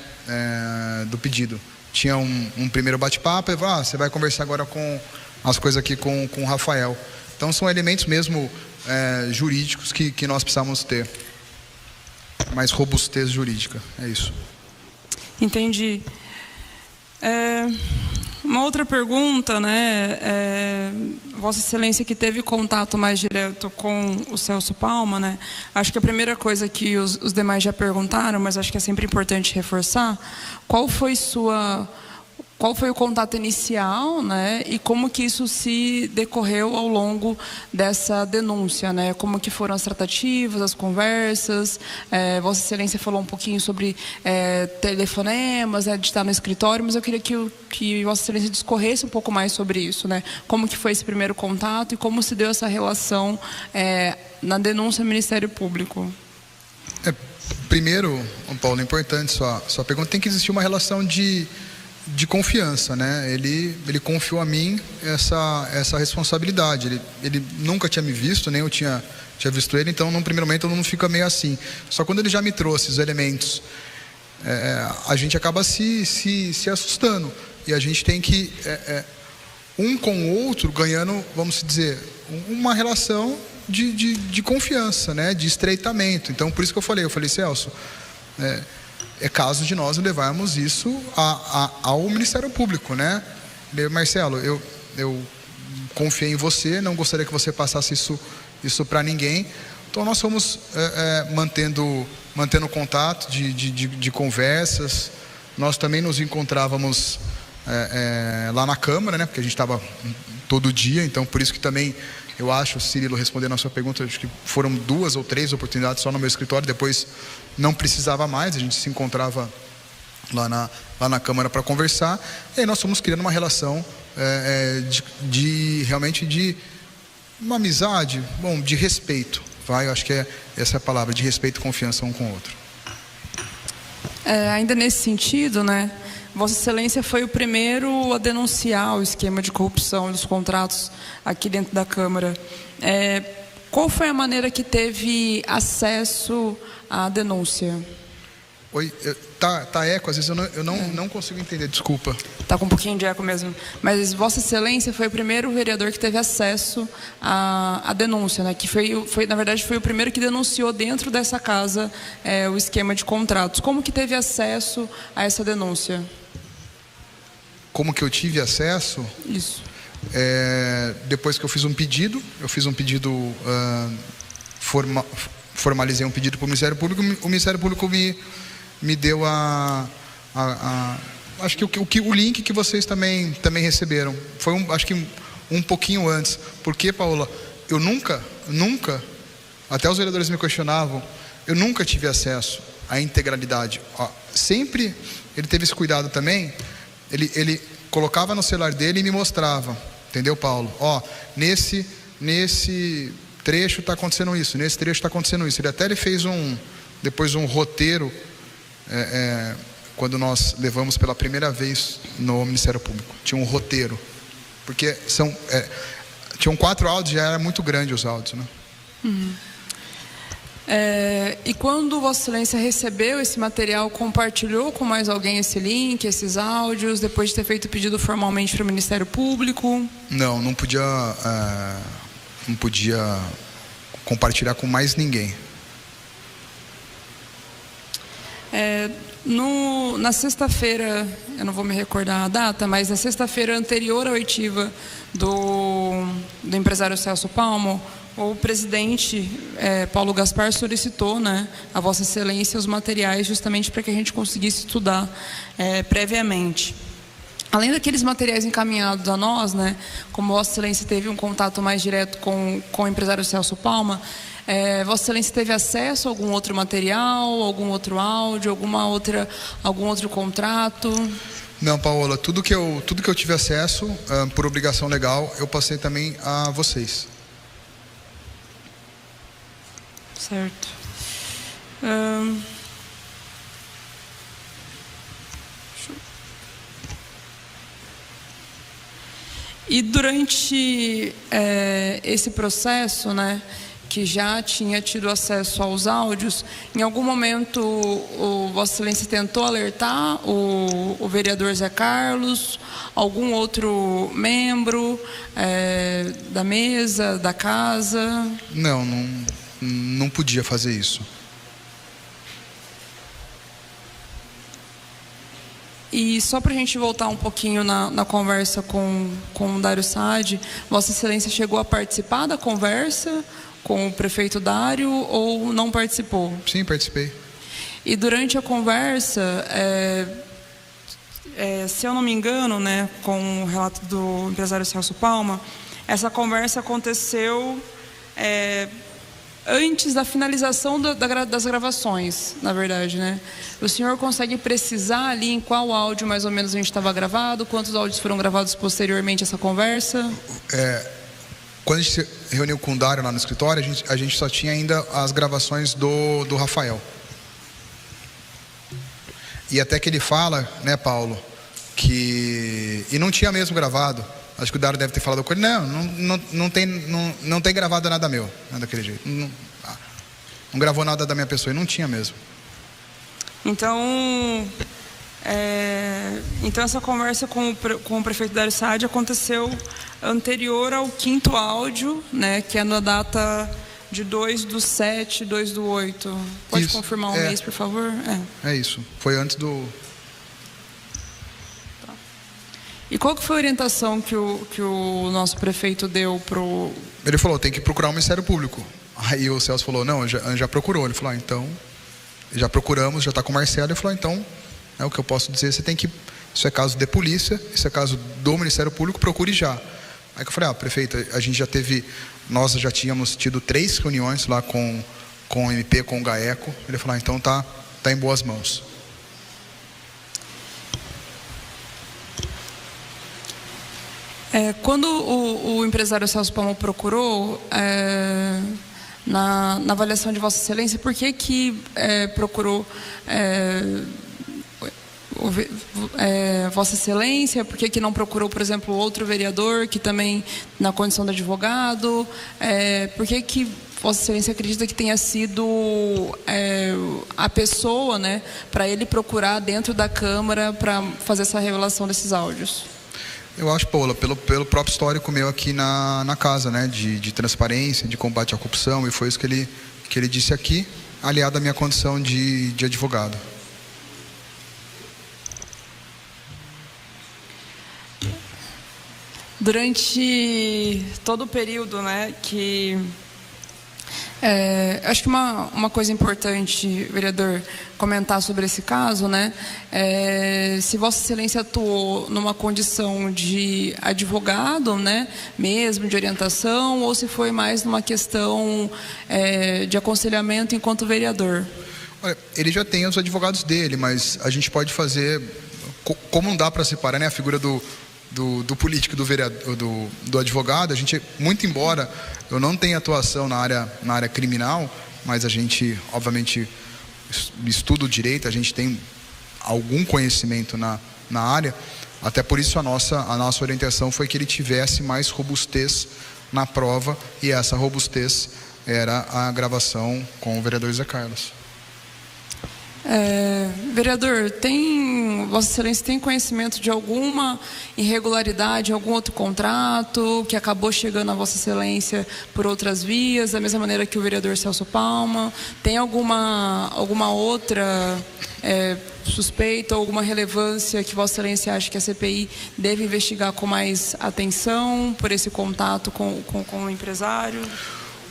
do pedido. Tinha um primeiro bate-papo, e você vai conversar agora com as coisas aqui com o Rafael. Então são elementos mesmo jurídicos que nós precisamos ter. Mais robustez jurídica, é isso. Entendi. Uma outra pergunta, né? Vossa Excelência que teve contato mais direto com o Celso Palma, né? Acho que a primeira coisa que os demais já perguntaram, mas acho que é sempre importante reforçar, qual foi o contato inicial, né? E como que isso se decorreu ao longo dessa denúncia, né? Como que foram as tratativas, as conversas? Vossa Excelência falou um pouquinho sobre telefonemas, né, de estar no escritório, mas eu queria que Vossa Excelência discorresse um pouco mais sobre isso, né? Como que foi esse primeiro contato e como se deu essa relação na denúncia ao Ministério Público? Primeiro, Paulo, é importante sua pergunta, tem que existir uma relação de confiança, né? Ele confiou a mim essa responsabilidade. Ele nunca tinha me visto, nem eu tinha visto ele, então num primeiro momento todo mundo fica meio assim. Só quando ele já me trouxe os elementos, a gente acaba se assustando, e a gente tem que um com o outro ganhando, vamos dizer, uma relação de confiança, né? De estreitamento. Então por isso que eu falei, Celso, é caso de nós levarmos isso ao Ministério Público, né? Marcelo, eu confiei em você, não gostaria que você passasse isso isso para ninguém. Então nós fomos mantendo contato de conversas. Nós também nos encontrávamos lá na Câmara, né? Porque a gente estava todo dia, então por isso que também eu acho, Cirilo, respondendo a sua pergunta, acho que foram 2 ou 3 oportunidades só no meu escritório, depois não precisava mais, a gente se encontrava lá na Câmara para conversar, e aí nós fomos criando uma relação realmente de uma amizade, de respeito, eu acho que essa é a palavra, de respeito e confiança um com o outro. Ainda nesse sentido, né, Vossa Excelência foi o primeiro a denunciar o esquema de corrupção dos contratos aqui dentro da Câmara. Qual foi a maneira que teve acesso à denúncia? Oi, tá eco, às vezes eu não consigo entender, desculpa. Tá com um pouquinho de eco mesmo. Mas Vossa Excelência foi o primeiro vereador que teve acesso à denúncia, né? Que na verdade, foi o primeiro que denunciou dentro dessa casa o esquema de contratos. Como que teve acesso a essa denúncia? Como que eu tive acesso? Isso. Depois que eu fiz um pedido, formalizei um pedido para o Ministério Público, o Ministério Público me deu acho que o link que vocês também receberam. Foi acho que um pouquinho antes. Porque, Paola, eu nunca, até os vereadores me questionavam, eu nunca tive acesso à integralidade. Sempre ele teve esse cuidado também, ele colocava no celular dele e me mostrava, entendeu, Paulo? Nesse trecho está acontecendo isso, nesse trecho está acontecendo isso. Ele fez depois um roteiro, quando nós levamos pela primeira vez no Ministério Público. Tinha um roteiro, porque tinham 4 áudios, já era muito grande os áudios, né? Uhum. E quando Vossa Excelência recebeu esse material, compartilhou com mais alguém esse link, esses áudios, depois de ter feito o pedido formalmente para o Ministério Público? Não podia compartilhar com mais ninguém. Na sexta-feira, eu não vou me recordar a data, mas na sexta-feira anterior à oitiva do empresário Celso Palmo, o presidente Paulo Gaspar solicitou, né, a Vossa Excelência os materiais justamente para que a gente conseguisse estudar previamente. Além daqueles materiais encaminhados a nós, né, como Vossa Excelência teve um contato mais direto com o empresário Celso Palma, Vossa Excelência teve acesso a algum outro material, algum outro áudio, algum outro contrato? Não, Paola, tudo que eu tive acesso, por obrigação legal, eu passei também a vocês. Certo. E durante esse processo, né, que já tinha tido acesso aos áudios, em algum momento Vossa Excelência tentou alertar o vereador Zé Carlos, algum outro membro da mesa, da casa? Não podia fazer isso. E só para a gente voltar um pouquinho na conversa com o Dário Saad, Vossa Excelência chegou a participar da conversa com o prefeito Dário ou não participou? Sim, participei. E durante a conversa, se eu não me engano, né, com o relato do empresário Celso Palma, essa conversa aconteceu antes da finalização das gravações, na verdade, né? O senhor consegue precisar ali em qual áudio mais ou menos a gente estava gravado? Quantos áudios foram gravados posteriormente a essa conversa? Quando a gente se reuniu com o Dário lá no escritório, a gente só tinha ainda as gravações do Rafael. E até que ele fala, né, Paulo, que... E não tinha mesmo gravado. Acho que o Dário deve ter falado com ele, não tem gravado nada meu, né, daquele jeito. Não gravou nada da minha pessoa, e não tinha mesmo. Então essa conversa com o prefeito Dário Saad aconteceu anterior ao 5º áudio, né, que é na data de 2/7/2008. Pode isso. Confirmar o mês, por favor? É isso, foi antes do... E qual que foi a orientação que o nosso prefeito deu pro... Ele falou, tem que procurar o Ministério Público. Aí o Celso falou, não, já procurou. Ele falou, então, já procuramos, já está com o Marcelo. Ele falou, então, o que eu posso dizer, você tem que, isso é caso de polícia, isso é caso do Ministério Público, procure já. Aí que eu falei, prefeito, nós já tínhamos tido 3 reuniões lá com o MP, com o GAECO. Ele falou, então tá em boas mãos. Quando o empresário Celso Palma procurou, na avaliação de Vossa Excelência, por que procurou Vossa Excelência? Por que não procurou, por exemplo, outro vereador que também, na condição de advogado? Por que Vossa Excelência acredita que tenha sido a pessoa, né, para ele procurar dentro da Câmara para fazer essa revelação desses áudios? Eu acho, Paula, pelo próprio histórico meu aqui na casa, né, de transparência, de combate à corrupção, e foi isso que ele disse aqui, aliado à minha condição de advogado. Durante todo o período, né, que... acho que uma coisa importante, vereador, comentar sobre esse caso, né? Se Vossa Excelência atuou numa condição de advogado, né, mesmo de orientação, ou se foi mais numa questão de aconselhamento enquanto vereador. Olha, ele já tem os advogados dele, mas a gente pode fazer, como não dá para separar, né, a figura do político, do vereador, do advogado. A gente, muito embora eu não tenha atuação na área criminal, mas a gente, obviamente, estuda o direito, a gente tem algum conhecimento na área. Até por isso a nossa orientação foi que ele tivesse mais robustez na prova, e essa robustez era a gravação com o vereador Zé Carlos. Vereador, Vossa Excelência tem conhecimento de alguma irregularidade, algum outro contrato que acabou chegando a Vossa Excelência por outras vias, da mesma maneira que o vereador Celso Palma? Tem alguma outra suspeita, alguma relevância que Vossa Excelência acha que a CPI deve investigar com mais atenção por esse contato com o empresário?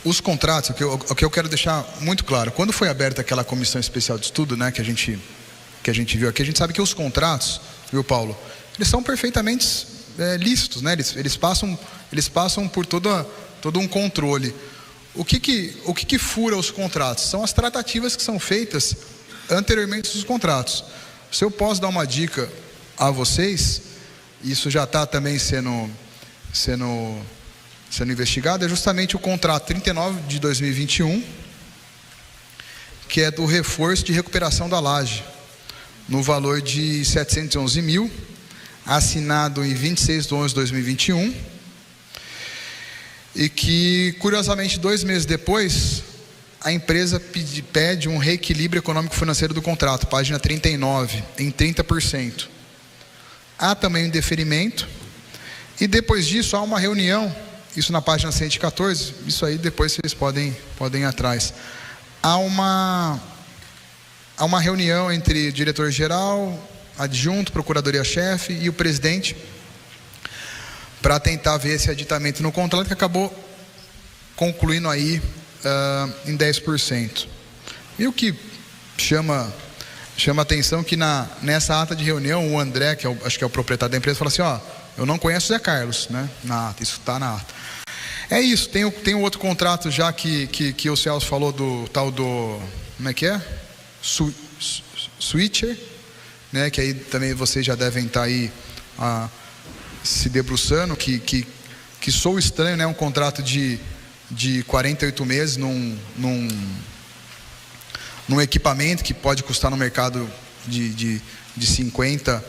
Os contratos, o que eu quero deixar muito claro, quando foi aberta aquela comissão especial de estudo, né, que a gente viu aqui, a gente sabe que os contratos, viu, Paulo, eles são perfeitamente lícitos, né? Eles passam por todo um controle. O que fura os contratos? São as tratativas que são feitas anteriormente dos contratos. Se eu posso dar uma dica a vocês, isso já está também sendo investigado, é justamente o contrato 39 de 2021, que é do reforço de recuperação da laje, no valor de 711 mil, assinado em 26 de 11 de 2021, e que, curiosamente, 2 meses depois, a empresa pede um reequilíbrio econômico-financeiro do contrato, página 39, em 30%. Há também um deferimento, e depois disso há uma reunião, isso na página 114, isso aí depois vocês podem ir atrás. Há uma reunião entre o diretor-geral, adjunto, procuradoria-chefe e o presidente, para tentar ver esse aditamento no contrato, que acabou concluindo aí em 10%. E o que chama atenção que nessa ata de reunião, o André, acho que é o proprietário da empresa, fala assim, eu não conheço o Zé Carlos, né, na ata, isso está na ata. É isso, tem um outro contrato já que o Celso falou do tal do, como é que é? Switcher, né, que aí também vocês já devem estar aí se debruçando, que sou estranho, né, um contrato de 48 meses num equipamento que pode custar no mercado de 50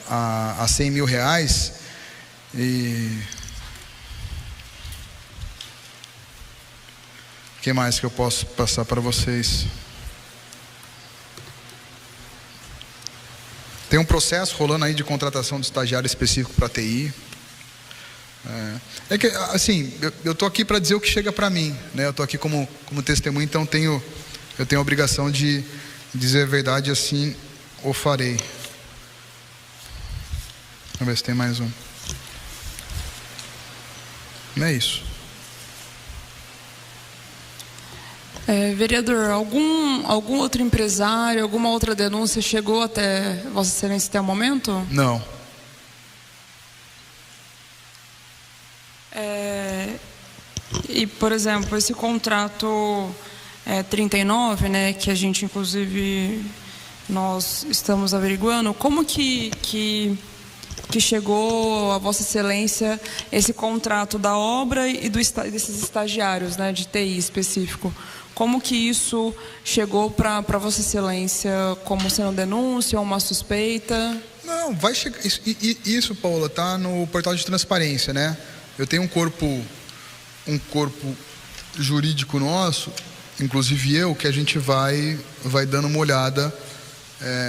a 100 mil reais. E o que mais que eu posso passar para vocês? Tem um processo rolando aí de contratação de estagiário específico para TI. É que, assim, eu estou aqui para dizer o que chega para mim, né? Eu estou aqui como testemunha, então eu tenho a obrigação de dizer a verdade, assim o farei. Vamos ver se tem mais um. Não é isso. Vereador, algum outro empresário, alguma outra denúncia chegou até Vossa Excelência até o momento? Não. E, por exemplo, esse contrato 39, né, que a gente, inclusive, nós estamos averiguando, como que chegou a Vossa Excelência esse contrato da obra e desses estagiários, né, de TI específico? Como que isso chegou para Vossa Excelência como sendo denúncia ou uma suspeita? Não, vai chegar. Isso, Paula, está no portal de transparência, né? Eu tenho um corpo jurídico nosso, inclusive eu, que a gente vai dando uma olhada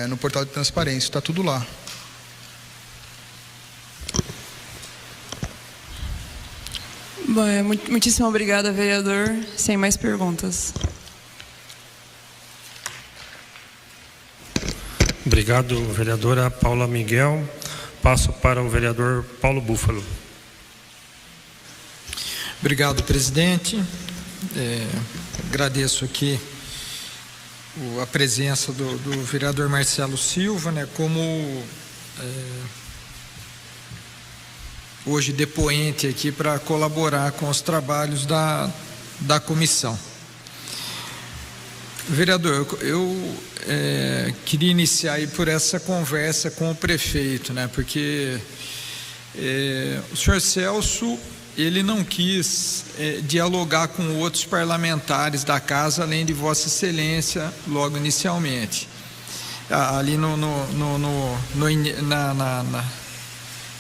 no portal de transparência. Está tudo lá. Bom, muitíssimo obrigada, vereador. Sem mais perguntas. Obrigado, vereadora Paula Miguel. Passo para o vereador Paulo Búfalo. Obrigado, presidente. Agradeço aqui a presença do vereador Marcelo Silva, né, como hoje depoente aqui para colaborar com os trabalhos da comissão. Vereador, eu queria iniciar aí por essa conversa com o prefeito, né, porque o senhor Celso, ele não quis dialogar com outros parlamentares da casa, além de Vossa Excelência, logo inicialmente. Ali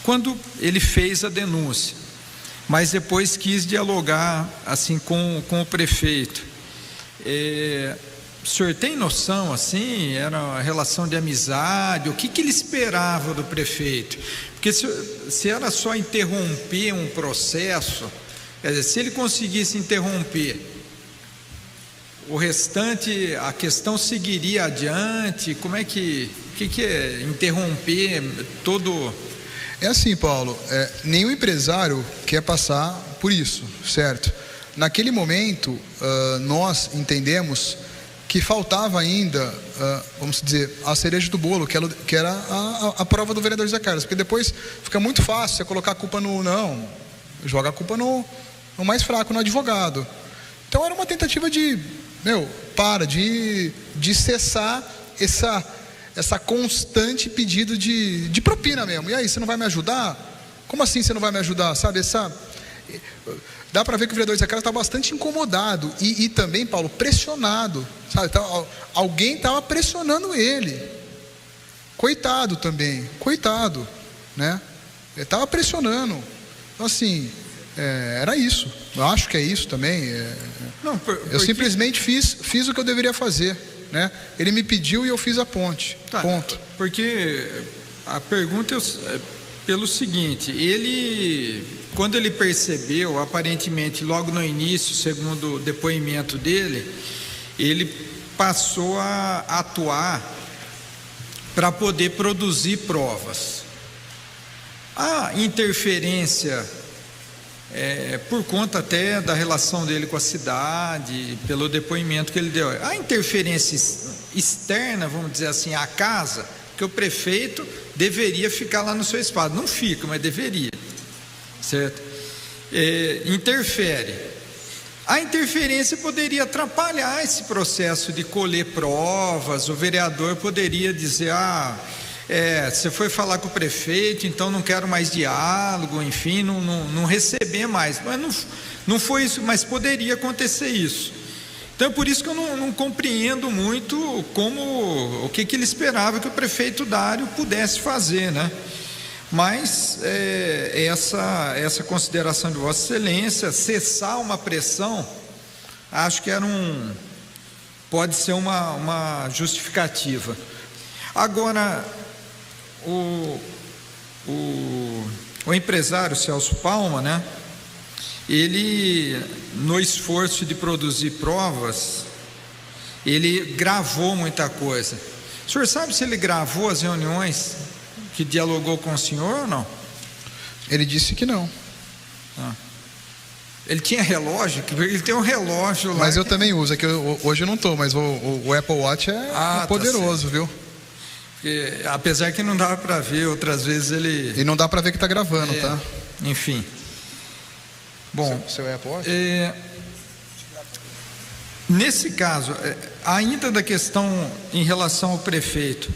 quando ele fez a denúncia, mas depois quis dialogar assim com o prefeito. O senhor tem noção, assim, era uma relação de amizade, o que ele esperava do prefeito? Porque se era só interromper um processo, quer dizer, se ele conseguisse interromper, o restante, a questão seguiria adiante. Como é que é interromper todo... É assim, Paulo, nenhum empresário quer passar por isso, certo? Naquele momento, nós entendemos que faltava ainda, vamos dizer, a cereja do bolo, que era a prova do vereador Zé Carlos, porque depois fica muito fácil você colocar a culpa joga a culpa no mais fraco, no advogado. Então era uma tentativa de cessar essa constante pedido de propina mesmo. E aí, você não vai me ajudar? Como assim você não vai me ajudar? Sabe, dá para ver que o vereador Zé Carlos está bastante incomodado e também, Paulo, pressionado, sabe? Alguém estava pressionando ele. Coitado também, né? Ele estava pressionando. Então, assim, era isso. Eu acho que é isso também. Eu simplesmente fiz o que eu deveria fazer, né? Ele me pediu e eu fiz a ponte. Ponto. Porque a pergunta é pelo seguinte: quando ele percebeu, aparentemente logo no início, segundo o depoimento dele, ele passou a atuar para poder produzir provas. A interferência, por conta até da relação dele com a cidade, pelo depoimento que ele deu, a interferência externa, vamos dizer assim, à casa, que o prefeito deveria ficar lá no seu espaço. Não fica, mas deveria, certo? Interfere. A interferência poderia atrapalhar esse processo de colher provas. O vereador poderia dizer: você foi falar com o prefeito, então não quero mais diálogo, enfim, não receber mais. Mas não foi isso, mas poderia acontecer isso. Então é por isso que eu não compreendo muito o que ele esperava que o prefeito Dário pudesse fazer, né? Mas essa consideração de Vossa Excelência, cessar uma pressão, acho que pode ser uma justificativa. Agora, o empresário Celso Palma, né? Ele, no esforço de produzir provas, ele gravou muita coisa. O senhor sabe se ele gravou as reuniões que dialogou com o senhor ou não? Ele disse que não. Ele tinha relógio? Ele tem um relógio lá. Mas eu também uso, é que hoje eu não estou, mas o Apple Watch é poderoso, viu? Porque, apesar que não dava para ver, outras vezes ele... E não dá para ver que está gravando, tá? Enfim. Bom, seu Apple Watch? Nesse caso, ainda da questão em relação ao prefeito,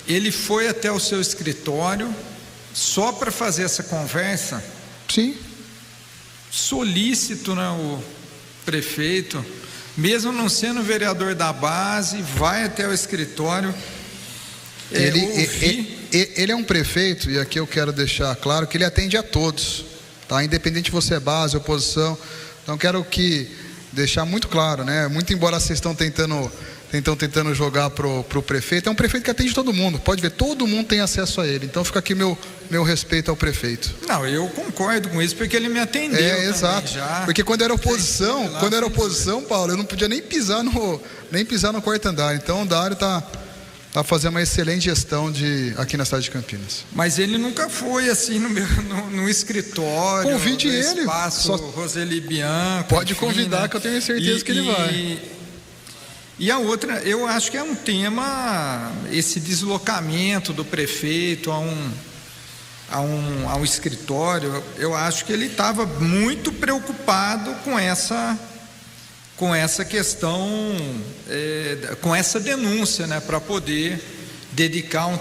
ele foi até o seu escritório só para fazer essa conversa? Sim. Solícito, né, o prefeito, mesmo não sendo vereador da base, vai até o escritório. Ele é um prefeito, e aqui eu quero deixar claro que ele atende a todos, tá? Independente se você é base, oposição. Então quero deixar muito claro, né? Muito embora vocês estão tentando jogar pro prefeito, é um prefeito que atende todo mundo. Pode ver, todo mundo tem acesso a ele. Então fica aqui meu respeito ao prefeito. Não, eu concordo com isso, porque ele me atendeu. Exato. Já. Porque quando era oposição, Paulo, eu não podia nem pisar no quarto andar. Então o Dário tá fazendo uma excelente gestão aqui na cidade de Campinas. Mas ele nunca foi assim no escritório. Convide no ele. Espaço Roseli Bianco. Pode convidar, né? Que eu tenho certeza que ele vai. E a outra, eu acho que é um tema, esse deslocamento do prefeito ao escritório. Eu acho que ele estava muito preocupado com essa questão, com essa denúncia, né, para poder dedicar um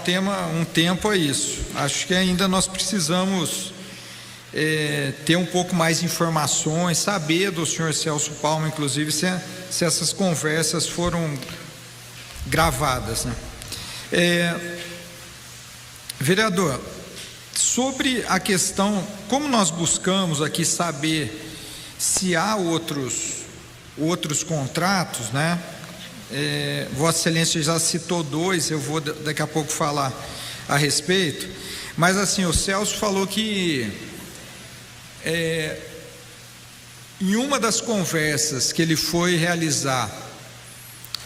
tempo a isso. Acho que ainda nós precisamos ter um pouco mais de informações, saber do senhor Celso Palma, inclusive, se essas conversas foram gravadas, né? Vereador, sobre a questão, como nós buscamos aqui saber se há outros contratos, né? Vossa Excelência já citou 2, eu vou daqui a pouco falar a respeito, mas assim, o Celso falou que em uma das conversas que ele foi realizar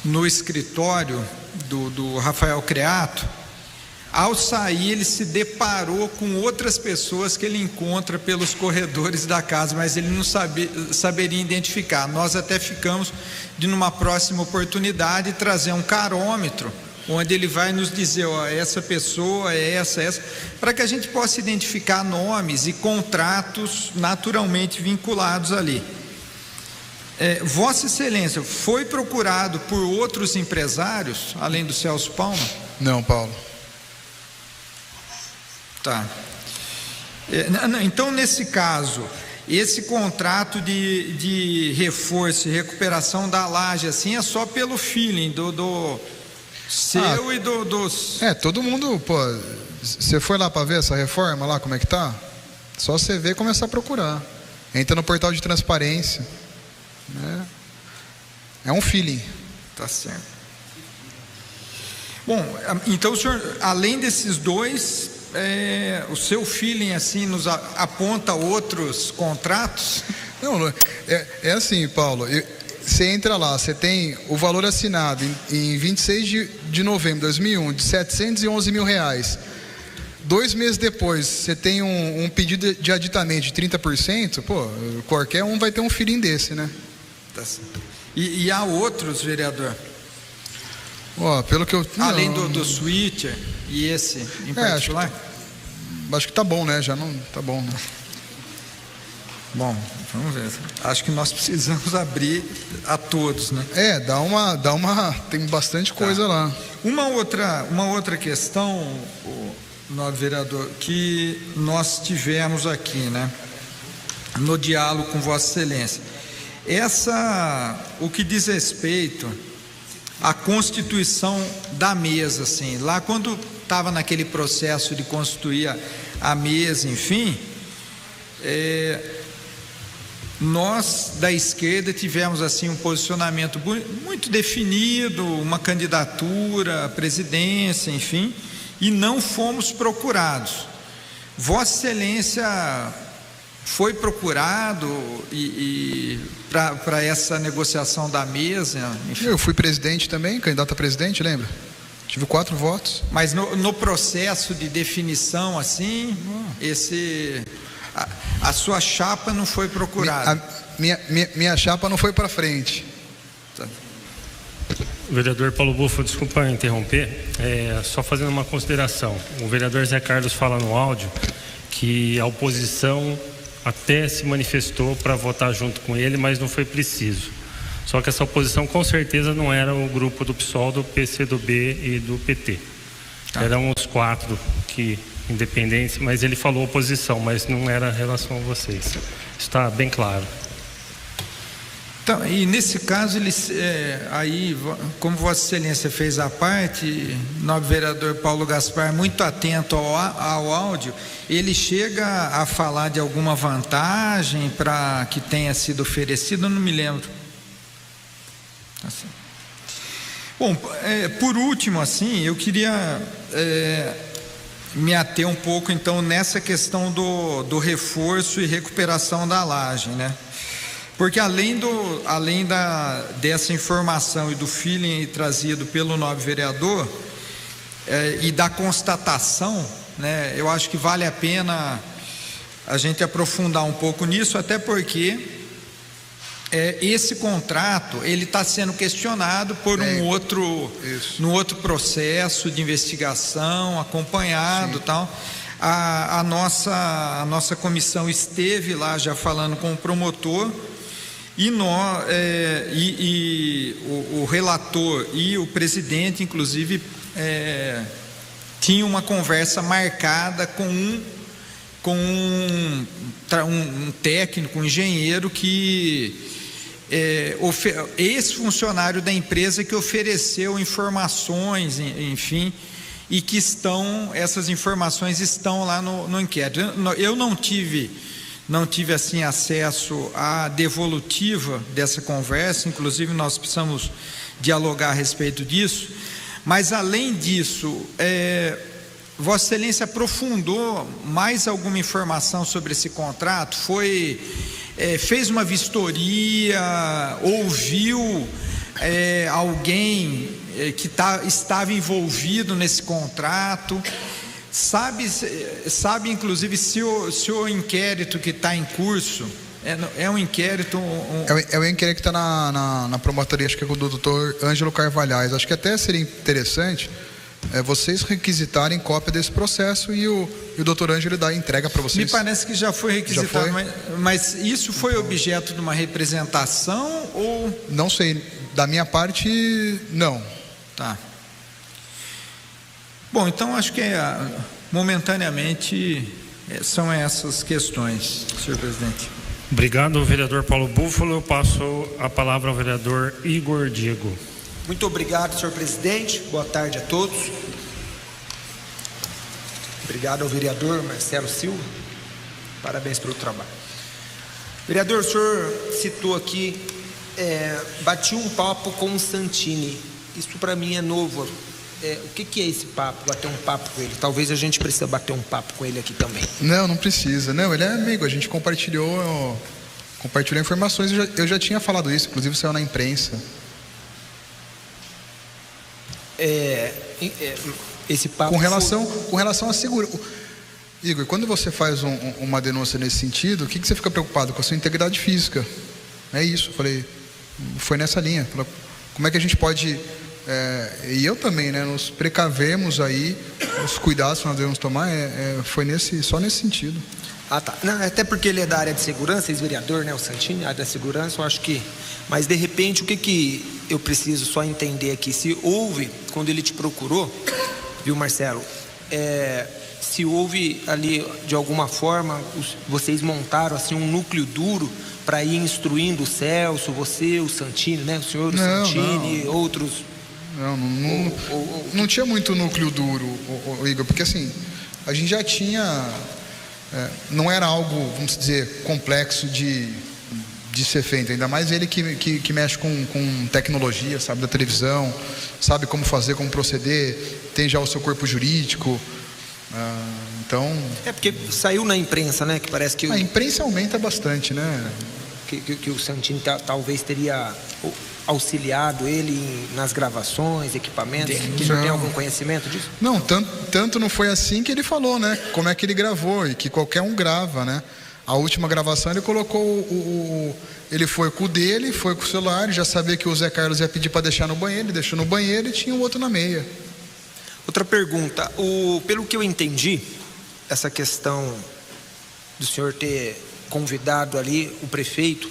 no escritório do Rafael Creato, ao sair ele se deparou com outras pessoas que ele encontra pelos corredores da casa, mas ele não saberia identificar. Nós até ficamos de, numa próxima oportunidade, trazer um carômetro, onde ele vai nos dizer, essa pessoa é essa, para que a gente possa identificar nomes e contratos naturalmente vinculados ali. Vossa Excelência, foi procurado por outros empresários, além do Celso Palma? Não, Paulo. Tá. Então, nesse caso, esse contrato de reforço e recuperação da laje, assim, é só pelo feeling do seu e dos... todo mundo, você foi lá para ver essa reforma lá, como é que tá? Só você ver e começar a procurar. Entra no portal de transparência, né? É um feeling. Tá certo. Bom, então o senhor, além desses 2, o seu feeling assim nos aponta outros contratos? Não, é assim, Paulo, você entra lá, você tem o valor assinado em 26 de novembro de 2001 de R$711 mil. 2 meses depois você tem um pedido de aditamento de 30%, qualquer um vai ter um feeling desse, né? E há outros, vereador? Pelo que eu... Além do switcher e esse em particular? Acho que tá bom, né? Já não tá bom, né? Bom, vamos ver. Acho que nós precisamos abrir a todos, né? Tem bastante coisa lá. Uma outra questão, nobre vereador, que nós tivemos aqui, né? No diálogo com Vossa Excelência. O que diz respeito à constituição da mesa, assim, lá quando estava naquele processo de constituir a mesa, enfim, nós da esquerda tivemos assim um posicionamento muito definido, uma candidatura à presidência, enfim, e não fomos procurados. Vossa Excelência foi procurado para essa negociação da mesa, enfim. Eu fui presidente também, candidato a presidente, lembra? Tive 4 votos. Mas no processo de definição, assim, a sua chapa não foi procurada? Minha chapa não foi para frente. Tá. Vereador Paulo Búfalo, desculpa interromper, só fazendo uma consideração. O vereador Zé Carlos fala no áudio que a oposição até se manifestou para votar junto com ele, mas não foi preciso. Só que essa oposição com certeza não era o grupo do PSOL, do PCdoB e do PT. Tá. Eram os 4 que independentes, mas ele falou oposição, mas não era em relação a vocês. Está bem claro. Então, e nesse caso, aí, como Vossa Excelência fez a parte, nobre vereador Paulo Gaspar, muito atento ao áudio, ele chega a falar de alguma vantagem para que tenha sido oferecido, eu não me lembro. Assim. Bom, por último, assim, eu queria me ater um pouco, então, nessa questão do reforço e recuperação da laje, né? Porque além dessa informação e do feeling trazido pelo nobre vereador e da constatação, né, eu acho que vale a pena a gente aprofundar um pouco nisso, até porque esse contrato ele está sendo questionado por no outro processo de investigação acompanhado. Sim. Tal. A nossa comissão esteve lá já falando com o promotor. E o relator e o presidente, inclusive, tinham uma conversa marcada com um técnico, um engenheiro ex-funcionário da empresa que ofereceu informações, enfim, e que essas informações estão lá no inquérito. Eu não tive assim acesso à devolutiva dessa conversa, inclusive nós precisamos dialogar a respeito disso, mas além disso, Vossa Excelência aprofundou mais alguma informação sobre esse contrato? Fez uma vistoria, ouviu alguém que estava envolvido nesse contrato? Sabe inclusive se o inquérito que está em curso é um inquérito... É o inquérito que está na promotoria, acho que é com o doutor Ângelo Carvalhais. Acho que até seria interessante vocês requisitarem cópia desse processo e o doutor Ângelo dá a entrega para vocês. Me parece que já foi requisitado, mas isso foi objeto de uma representação ou... Não sei, da minha parte, não. Tá. Bom, então acho que momentaneamente são essas questões, senhor presidente. Obrigado, vereador Paulo Búfalo. Eu passo a palavra ao vereador Igor Diego. Muito obrigado, senhor presidente. Boa tarde a todos. Obrigado ao vereador Marcelo Silva. Parabéns pelo trabalho. Vereador, o senhor citou aqui, bati um papo com o Santini. Isso para mim é novo. O que é esse papo, bater um papo com ele? Talvez a gente precise bater um papo com ele aqui também. Não precisa. Não, ele é amigo, a gente compartilhou informações, eu já tinha falado isso, inclusive saiu na imprensa. Esse papo com relação a seguro. Igor, quando você faz uma denúncia nesse sentido, o que você fica preocupado? Com a sua integridade física. É isso, eu falei, foi nessa linha. Como é que a gente pode... e eu também, né? Nos precavemos aí, os cuidados que nós devemos tomar, foi só nesse sentido. Ah, tá. Não, até porque ele é da área de segurança, ex-vereador, né? O Santini, área da segurança, eu acho que... Mas, de repente, o que eu preciso só entender aqui? Se houve, quando ele te procurou, viu, Marcelo? Se houve ali, de alguma forma, vocês montaram, assim, um núcleo duro para ir instruindo o Celso, você, o Santini, né? O senhor, o Santini, outros... Não tinha muito núcleo duro, Igor, porque assim, a gente já tinha, não era algo, vamos dizer, complexo de ser feito, ainda mais ele que mexe com tecnologia, sabe, da televisão, sabe como fazer, como proceder, tem já o seu corpo jurídico, então... porque saiu na imprensa, né, que parece que... A imprensa aumenta bastante, né? que o Santini talvez teria auxiliado ele nas gravações, equipamentos? Que já tem algum conhecimento disso? Não, tanto não foi assim que ele falou, né? Como é que ele gravou e que qualquer um grava, né? A última gravação ele colocou ele foi com o dele, foi com o celular, ele já sabia que o Zé Carlos ia pedir para deixar no banheiro, ele deixou no banheiro e tinha o outro na meia. Outra pergunta, pelo que eu entendi, essa questão do senhor ter convidado ali o prefeito,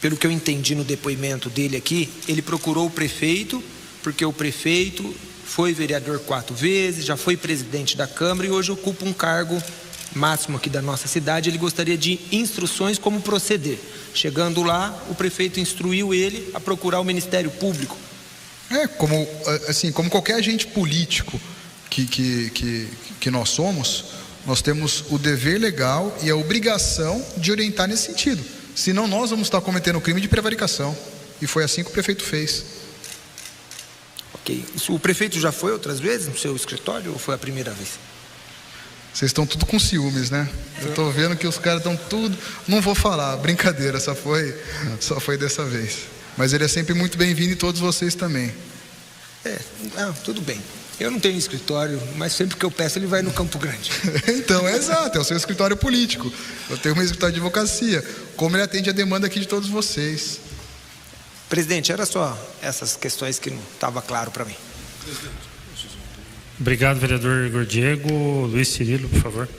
pelo que eu entendi no depoimento dele aqui, ele procurou o prefeito, porque o prefeito foi vereador 4 vezes, já foi presidente da Câmara e hoje ocupa um cargo máximo aqui da nossa cidade. Ele gostaria de instruções como proceder. Chegando lá, o prefeito instruiu ele a procurar o Ministério Público. Como qualquer agente político que nós somos, nós temos o dever legal e a obrigação de orientar nesse sentido. Senão nós vamos estar cometendo o crime de prevaricação. E foi assim que o prefeito fez. Ok. O prefeito já foi outras vezes no seu escritório ou foi a primeira vez? Vocês estão tudo com ciúmes, né? Eu estou vendo que os caras estão tudo... Não vou falar, brincadeira, só foi dessa vez. Mas ele é sempre muito bem-vindo e todos vocês também. Tudo bem. Eu não tenho escritório, mas sempre que eu peço ele vai no Campo Grande. Então, exato, é o seu escritório político. Eu tenho um escritório de advocacia. Como ele atende a demanda aqui de todos vocês. Presidente, era só essas questões que não estava claro para mim. Obrigado, vereador Igor Diego. Luiz Cirilo, por favor.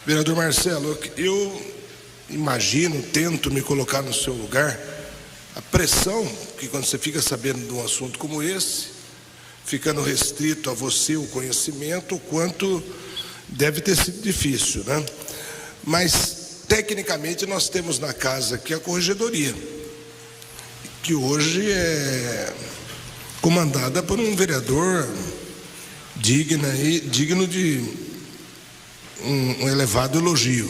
Vereador Marcelo, eu imagino, tento me colocar no seu lugar, a pressão que quando você fica sabendo de um assunto como esse, ficando restrito a você o conhecimento, o quanto deve ter sido difícil, né? Mas, tecnicamente, nós temos na casa aqui a corregedoria, que hoje é comandada por um vereador digno de um elevado elogio.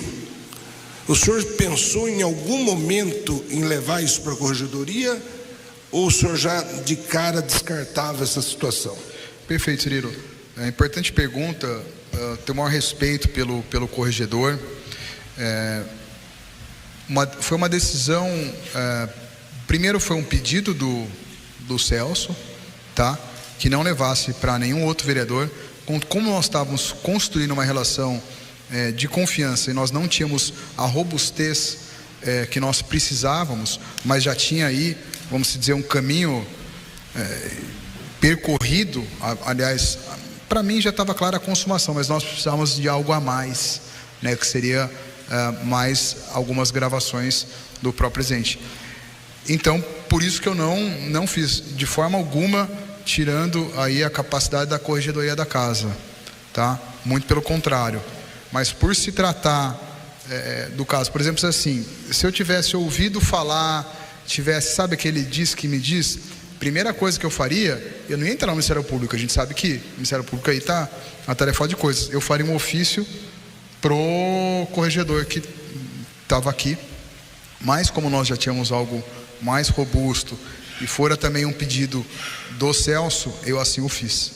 O senhor pensou em algum momento em levar isso para a corregedoria ou o senhor já de cara descartava essa situação? Perfeito, Cirilo. É importante pergunta, tenho o maior respeito pelo corregedor. Foi uma decisão, primeiro foi um pedido do Celso, tá? Que não levasse para nenhum outro vereador. Como nós estávamos construindo uma relação de confiança e nós não tínhamos a robustez que nós precisávamos, mas já tinha aí, vamos dizer, um caminho percorrido. Aliás, para mim já estava clara a consumação, mas nós precisávamos de algo a mais, né, que seria mais algumas gravações do próprio presidente. Então, por isso que eu não fiz de forma alguma, tirando aí a capacidade da corregedoria da casa, tá? Muito pelo contrário. Mas por se tratar do caso, por exemplo, assim, se eu tivesse ouvido falar, sabe aquele diz que me diz, primeira coisa que eu faria, eu não ia entrar no Ministério Público, a gente sabe que o Ministério Público aí está atarefado de coisas. Eu faria um ofício pro corregedor que estava aqui, mas como nós já tínhamos algo mais robusto e fora também um pedido do Celso, eu assim o fiz.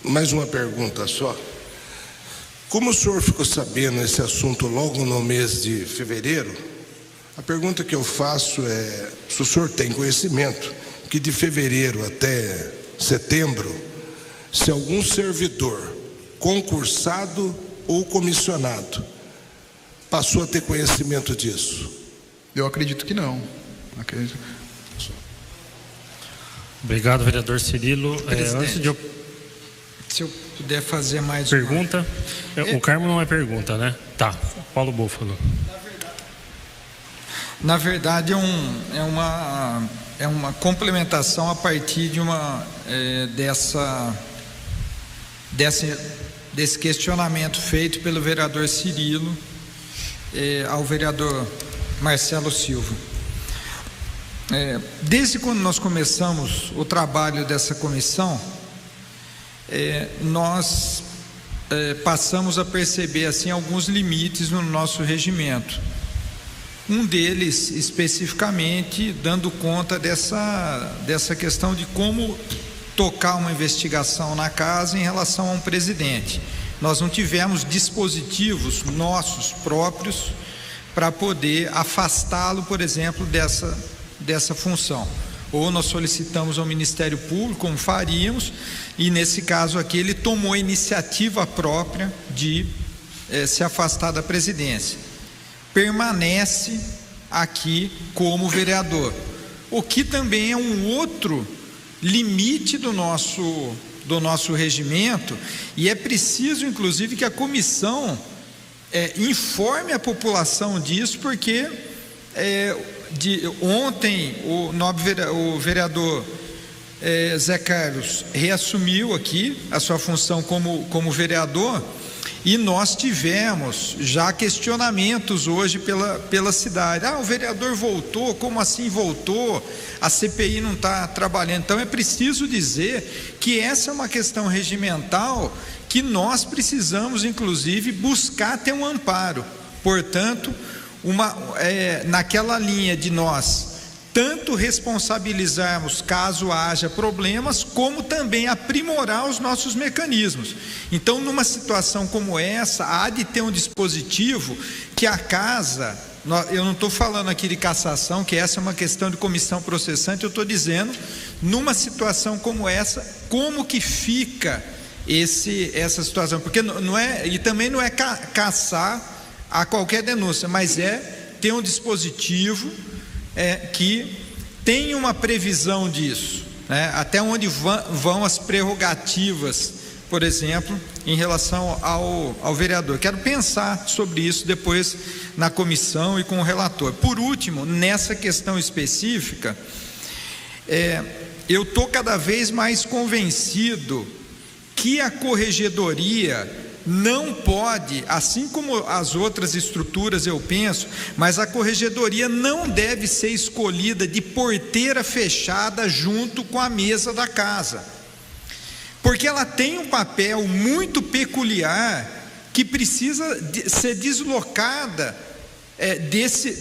Mais uma pergunta só. Como o senhor ficou sabendo esse assunto logo no mês de fevereiro, a pergunta que eu faço é se o senhor tem conhecimento que de fevereiro até setembro, se algum servidor concursado ou comissionado passou a ter conhecimento disso? Eu acredito que não. Obrigado, vereador Cirilo. Antes de se eu puder fazer mais pergunta, o Carmo não é pergunta, né? Tá, Paulo Búfalo. Na verdade é uma complementação a partir de desse questionamento feito pelo vereador Cirilo ao vereador Marcelo Silva. Desde quando nós começamos o trabalho dessa comissão, nós passamos a perceber assim alguns limites no nosso regimento. Um deles, especificamente, dando conta dessa questão de como tocar uma investigação na casa em relação a um presidente. nós não tivemos dispositivos nossos próprios para poder afastá-lo, por exemplo, dessa função. Ou nós solicitamos ao Ministério Público, como faríamos, e nesse caso aqui ele tomou a iniciativa própria de se afastar da presidência. Permanece aqui como vereador, o que também é um outro limite do nosso regimento, e é preciso, inclusive, que a comissão informe a população disso, porque ontem o vereador Zé Carlos reassumiu aqui a sua função como vereador, e nós tivemos já questionamentos hoje pela cidade. O vereador voltou, como assim voltou? A CPI não está trabalhando. Então é preciso dizer que essa é uma questão regimental que nós precisamos, inclusive, buscar ter um amparo. Portanto, naquela linha de nós tanto responsabilizarmos caso haja problemas, como também aprimorar os nossos mecanismos. Então, numa situação como essa, há de ter um dispositivo que a casa, eu não estou falando aqui de cassação, que essa é uma questão de comissão processante, eu estou dizendo, numa situação como essa, como que fica essa situação, porque não é, e também não é caçar a qualquer denúncia, mas é ter um dispositivo que tem uma previsão disso, né? Até onde vão as prerrogativas, por exemplo, em relação ao vereador. Quero pensar sobre isso depois na comissão e com o relator. Por último, nessa questão específica, eu estou cada vez mais convencido que a corregedoria não pode, assim como as outras estruturas eu penso, mas a corregedoria não deve ser escolhida de porteira fechada junto com a mesa da casa, porque ela tem um papel muito peculiar que precisa ser deslocada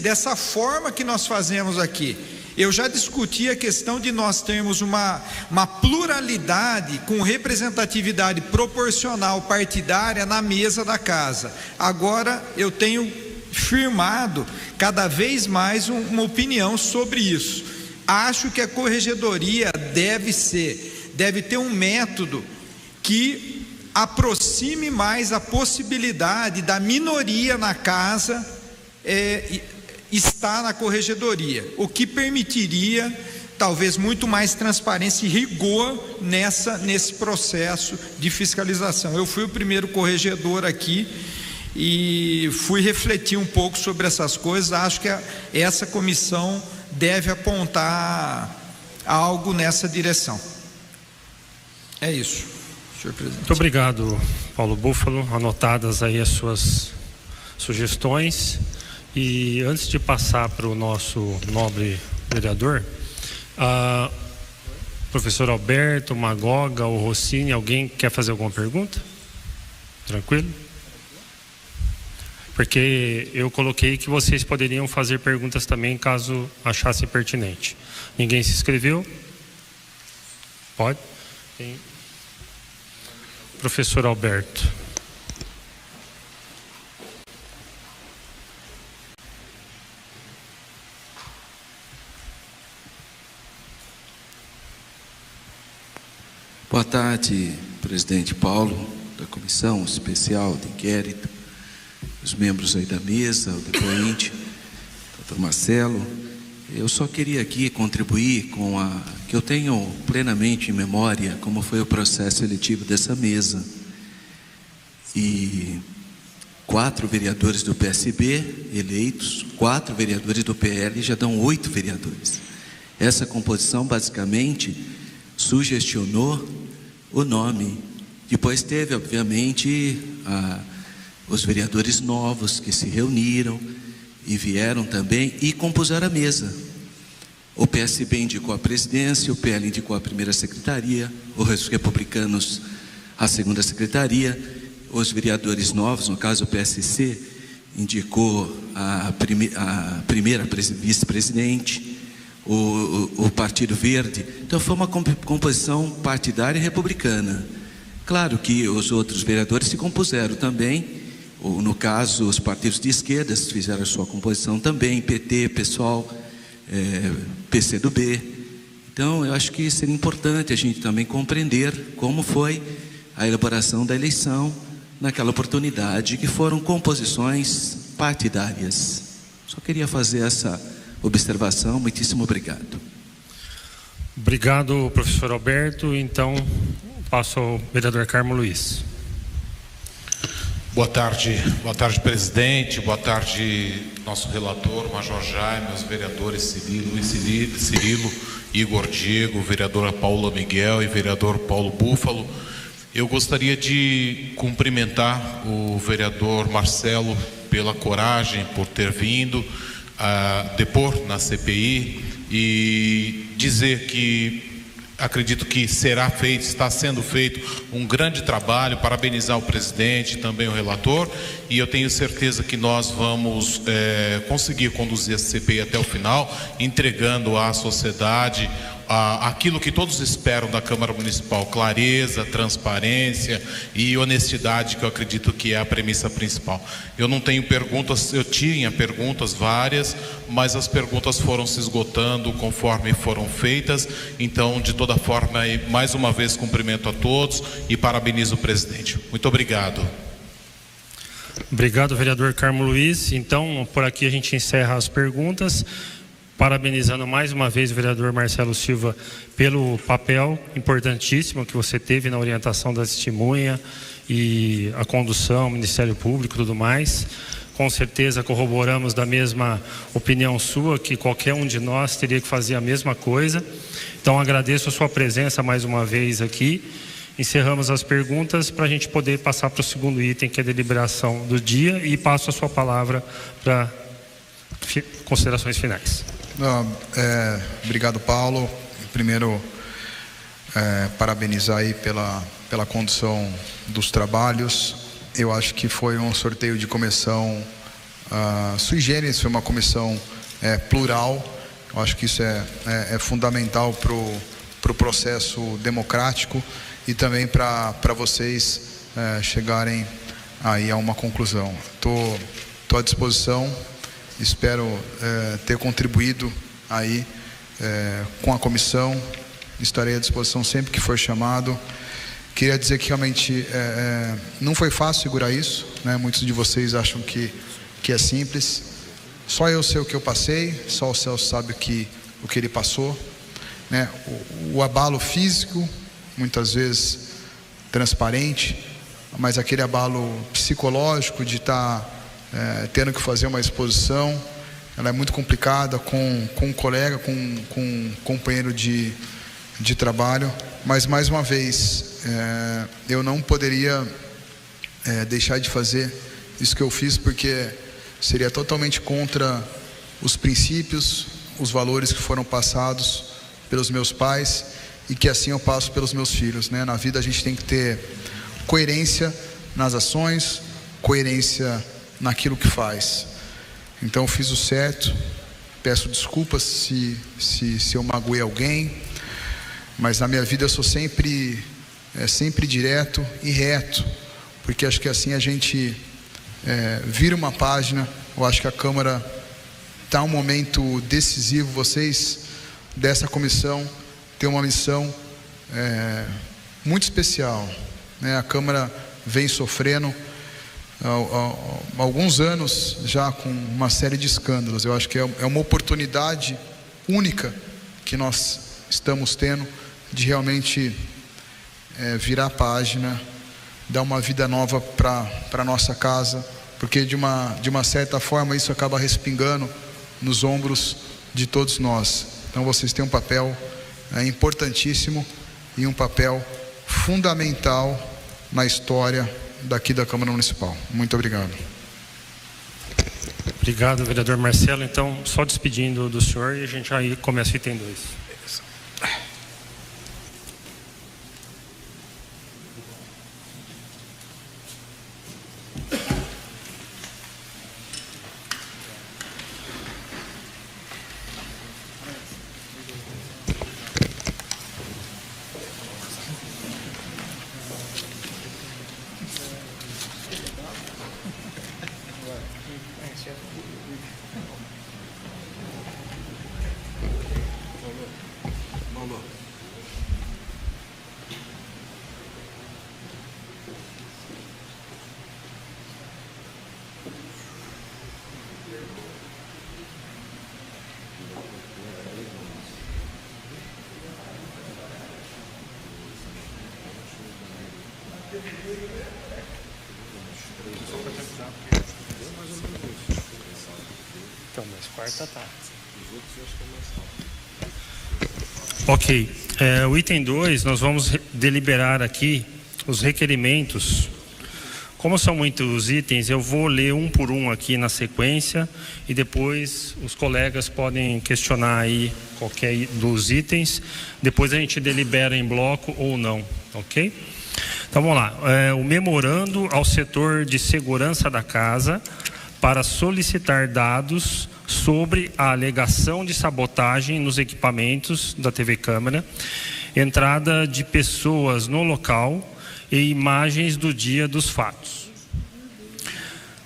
dessa forma que nós fazemos aqui. Eu já discuti a questão de nós termos uma pluralidade com representatividade proporcional partidária na mesa da casa. Agora eu tenho firmado cada vez mais uma opinião sobre isso. Acho que a corregedoria deve ter um método que aproxime mais a possibilidade da minoria na casa está na corregedoria, o que permitiria talvez muito mais transparência e rigor nesse processo de fiscalização. Eu fui o primeiro corregedor aqui e fui refletir um pouco sobre essas coisas. Acho que essa comissão deve apontar algo nessa direção. É isso, senhor presidente. Muito obrigado, Paulo Búfalo. Anotadas aí as suas sugestões. E antes de passar para o nosso nobre vereador, professor Alberto, Magoga ou Rossini, alguém quer fazer alguma pergunta? Tranquilo? Porque eu coloquei que vocês poderiam fazer perguntas também, caso achassem pertinente. Ninguém se inscreveu? Pode? Tem. Professor Alberto. Boa tarde, presidente Paulo, da comissão especial de inquérito, os membros aí da mesa, o depoente, doutor Marcelo. Eu só queria aqui contribuir com que eu tenho plenamente em memória como foi o processo seletivo dessa mesa. E 4 vereadores do PSB eleitos, 4 vereadores do PL, já dão 8 vereadores. Essa composição basicamente sugestionou o nome. Depois teve, obviamente, os vereadores novos que se reuniram e vieram também e compuseram a mesa. O PSB indicou a presidência, o PL indicou a primeira secretaria, os republicanos a segunda secretaria, os vereadores novos, no caso o PSC, indicou a primeira vice-presidente, o Partido Verde. Então foi uma composição partidária e republicana. Claro que os outros vereadores se compuseram também, ou no caso os partidos de esquerda fizeram a sua composição também, PT, PSOL, PCdoB. Então eu acho que seria importante a gente também compreender como foi a elaboração da eleição naquela oportunidade, que foram composições partidárias. Só queria fazer essa observação. Muitíssimo obrigado. Obrigado, professor Alberto. Então, passo ao vereador Carmo Luiz. Boa tarde, presidente. Boa tarde, nosso relator, Major Jaime, os vereadores Cirilo, Igor Diego, vereadora Paula Miguel e vereador Paulo Búfalo. Eu gostaria de cumprimentar o vereador Marcelo pela coragem, por ter vindo a depor na CPI e dizer que acredito que está sendo feito um grande trabalho, parabenizar o presidente e também o relator, e eu tenho certeza que nós vamos conseguir conduzir a CPI até o final, entregando à sociedade aquilo que todos esperam da Câmara Municipal: clareza, transparência e honestidade, que eu acredito que é a premissa principal. Eu não tenho perguntas, eu tinha perguntas várias, mas as perguntas foram se esgotando conforme foram feitas. Então, de toda forma, mais uma vez cumprimento a todos e parabenizo o presidente. Muito obrigado. Obrigado, vereador Carmo Luiz. Então, por aqui a gente encerra as perguntas, parabenizando mais uma vez o vereador Marcelo Silva pelo papel importantíssimo que você teve na orientação da testemunha e a condução, Ministério Público e tudo mais. Com certeza corroboramos da mesma opinião sua, que qualquer um de nós teria que fazer a mesma coisa. Então agradeço a sua presença mais uma vez aqui. Encerramos as perguntas para a gente poder passar para o segundo item, que é a deliberação do dia, e passo a sua palavra para considerações finais. Obrigado, Paulo. Primeiro, parabenizar aí pela condução dos trabalhos. Eu acho que foi um sorteio de comissão sui generis, foi uma comissão plural. Eu acho que isso é fundamental para o processo democrático e também para vocês chegarem aí a uma conclusão. Estou à disposição. Espero ter contribuído aí com a comissão. Estarei à disposição sempre que for chamado. Queria dizer que realmente não foi fácil segurar isso, né? Muitos de vocês acham que é simples. Só eu sei o que eu passei, só o Celso sabe o que ele passou, né? O abalo físico, muitas vezes transparente, mas aquele abalo psicológico de estar tendo que fazer uma exposição, ela é muito complicada com um colega, com um companheiro de trabalho, mas mais uma vez eu não poderia deixar de fazer isso que eu fiz, porque seria totalmente contra os princípios, os valores que foram passados pelos meus pais e que assim eu passo pelos meus filhos, né? Na vida a gente tem que ter coerência nas ações, coerência naquilo que faz. Então eu fiz o certo, peço desculpas se eu magoei alguém, mas na minha vida eu sou sempre direto e reto, porque acho que assim a gente vira uma página. Eu acho que a Câmara está um momento decisivo. Vocês dessa comissão têm uma missão muito especial, né? A Câmara vem sofrendo há alguns anos já com uma série de escândalos. Eu acho que é uma oportunidade única que nós estamos tendo de realmente virar a página, dar uma vida nova para a nossa casa, porque de uma certa forma isso acaba respingando nos ombros de todos nós. Então vocês têm um papel importantíssimo e um papel fundamental na história daqui da Câmara Municipal. Muito obrigado. Obrigado, vereador Marcelo. Então, só despedindo do senhor e a gente aí começa o item 2. Então, mas quarta tá. Ok. O item 2, nós vamos deliberar aqui os requerimentos. Como são muitos itens, eu vou ler um por um aqui na sequência e depois os colegas podem questionar aí qualquer dos itens. Depois a gente delibera em bloco ou não, ok? Então vamos lá. O memorando ao setor de segurança da casa para solicitar dados sobre a alegação de sabotagem nos equipamentos da TV Câmara, entrada de pessoas no local e imagens do dia dos fatos.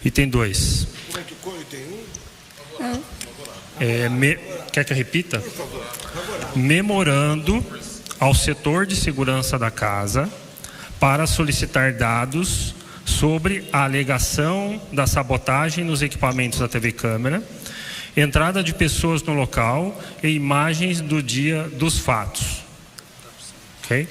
Item 2. Quer que eu repita? Memorando ao setor de segurança da casa para solicitar dados sobre a alegação da sabotagem nos equipamentos da TV Câmara, entrada de pessoas no local e imagens do dia dos fatos. Ok?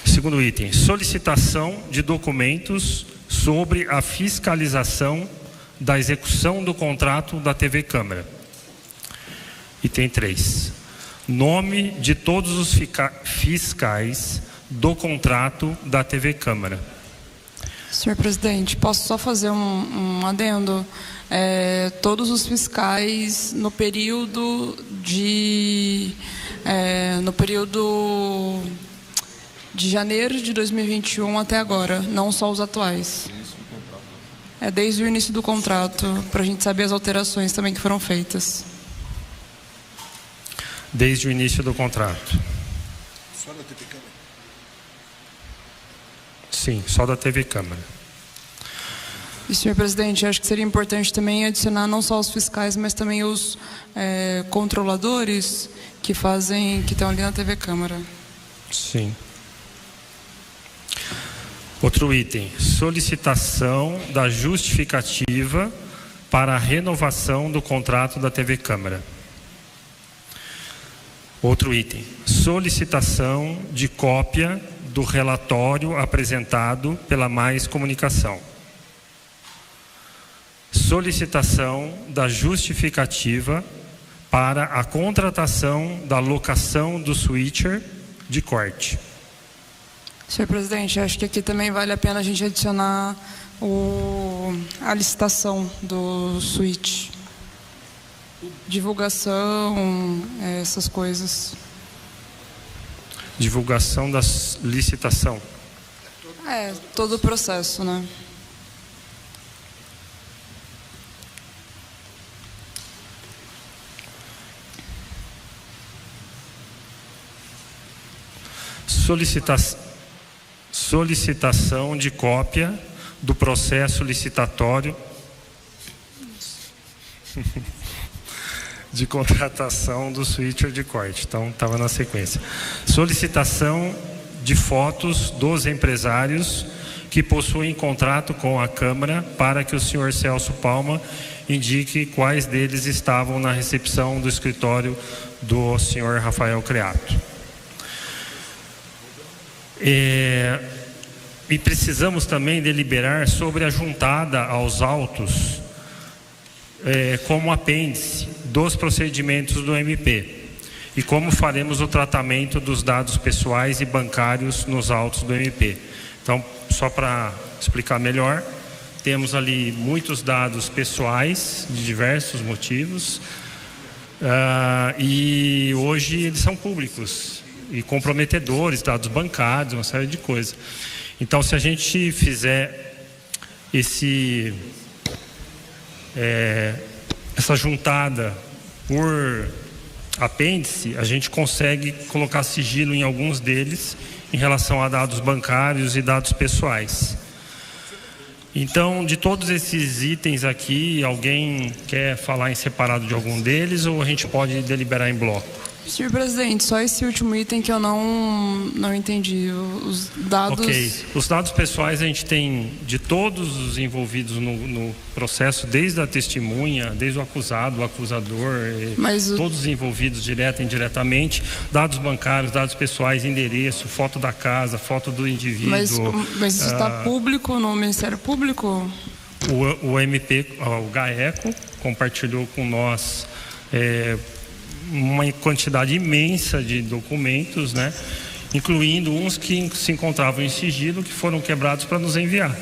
Segundo item, solicitação de documentos sobre a fiscalização da execução do contrato da TV Câmara. Item 3, nome de todos os fiscais do contrato da TV Câmara. Senhor presidente, posso só fazer um adendo? Todos os fiscais no período de janeiro de 2021 até agora, não só os atuais. Desde o início do contrato, para a gente saber as alterações também que foram feitas. Desde o início do contrato. Só da TV Câmara? Sim, só da TV Câmara. E, senhor presidente, acho que seria importante também adicionar não só os fiscais, mas também os controladores que estão ali na TV Câmara. Sim. Outro item, solicitação da justificativa para a renovação do contrato da TV Câmara. Outro item, solicitação de cópia do relatório apresentado pela Mais Comunicação. Solicitação da justificativa para a contratação da locação do switcher de corte. Senhor presidente, acho que aqui também vale a pena a gente adicionar a licitação do switch. Divulgação, essas coisas. Divulgação da licitação. Todo o processo, né? Solicitação de cópia do processo licitatório de contratação do switcher de corte. Então, estava na sequência. Solicitação de fotos dos empresários que possuem contrato com a Câmara para que o senhor Celso Palma indique quais deles estavam na recepção do escritório do senhor Rafael Creato. E precisamos também deliberar sobre a juntada aos autos como apêndice dos procedimentos do MP e como faremos o tratamento dos dados pessoais e bancários nos autos do MP. Então, só para explicar melhor, temos ali muitos dados pessoais de diversos motivos e hoje eles são públicos e comprometedores, dados bancários, uma série de coisas. Então, se a gente fizer essa juntada por apêndice, a gente consegue colocar sigilo em alguns deles em relação a dados bancários e dados pessoais. Então, de todos esses itens aqui, alguém quer falar em separado de algum deles ou a gente pode deliberar em bloco? Senhor presidente, só esse último item que eu não entendi. Os dados... Ok. Os dados pessoais a gente tem de todos os envolvidos no processo, desde a testemunha, desde o acusado, o acusador, todos os envolvidos direto e indiretamente, dados bancários, dados pessoais, endereço, foto da casa, foto do indivíduo. Mas isso está público no Ministério Público? O MP, o GAECO, compartilhou com nós uma quantidade imensa de documentos, né? Incluindo uns que se encontravam em sigilo, que foram quebrados para nos enviar.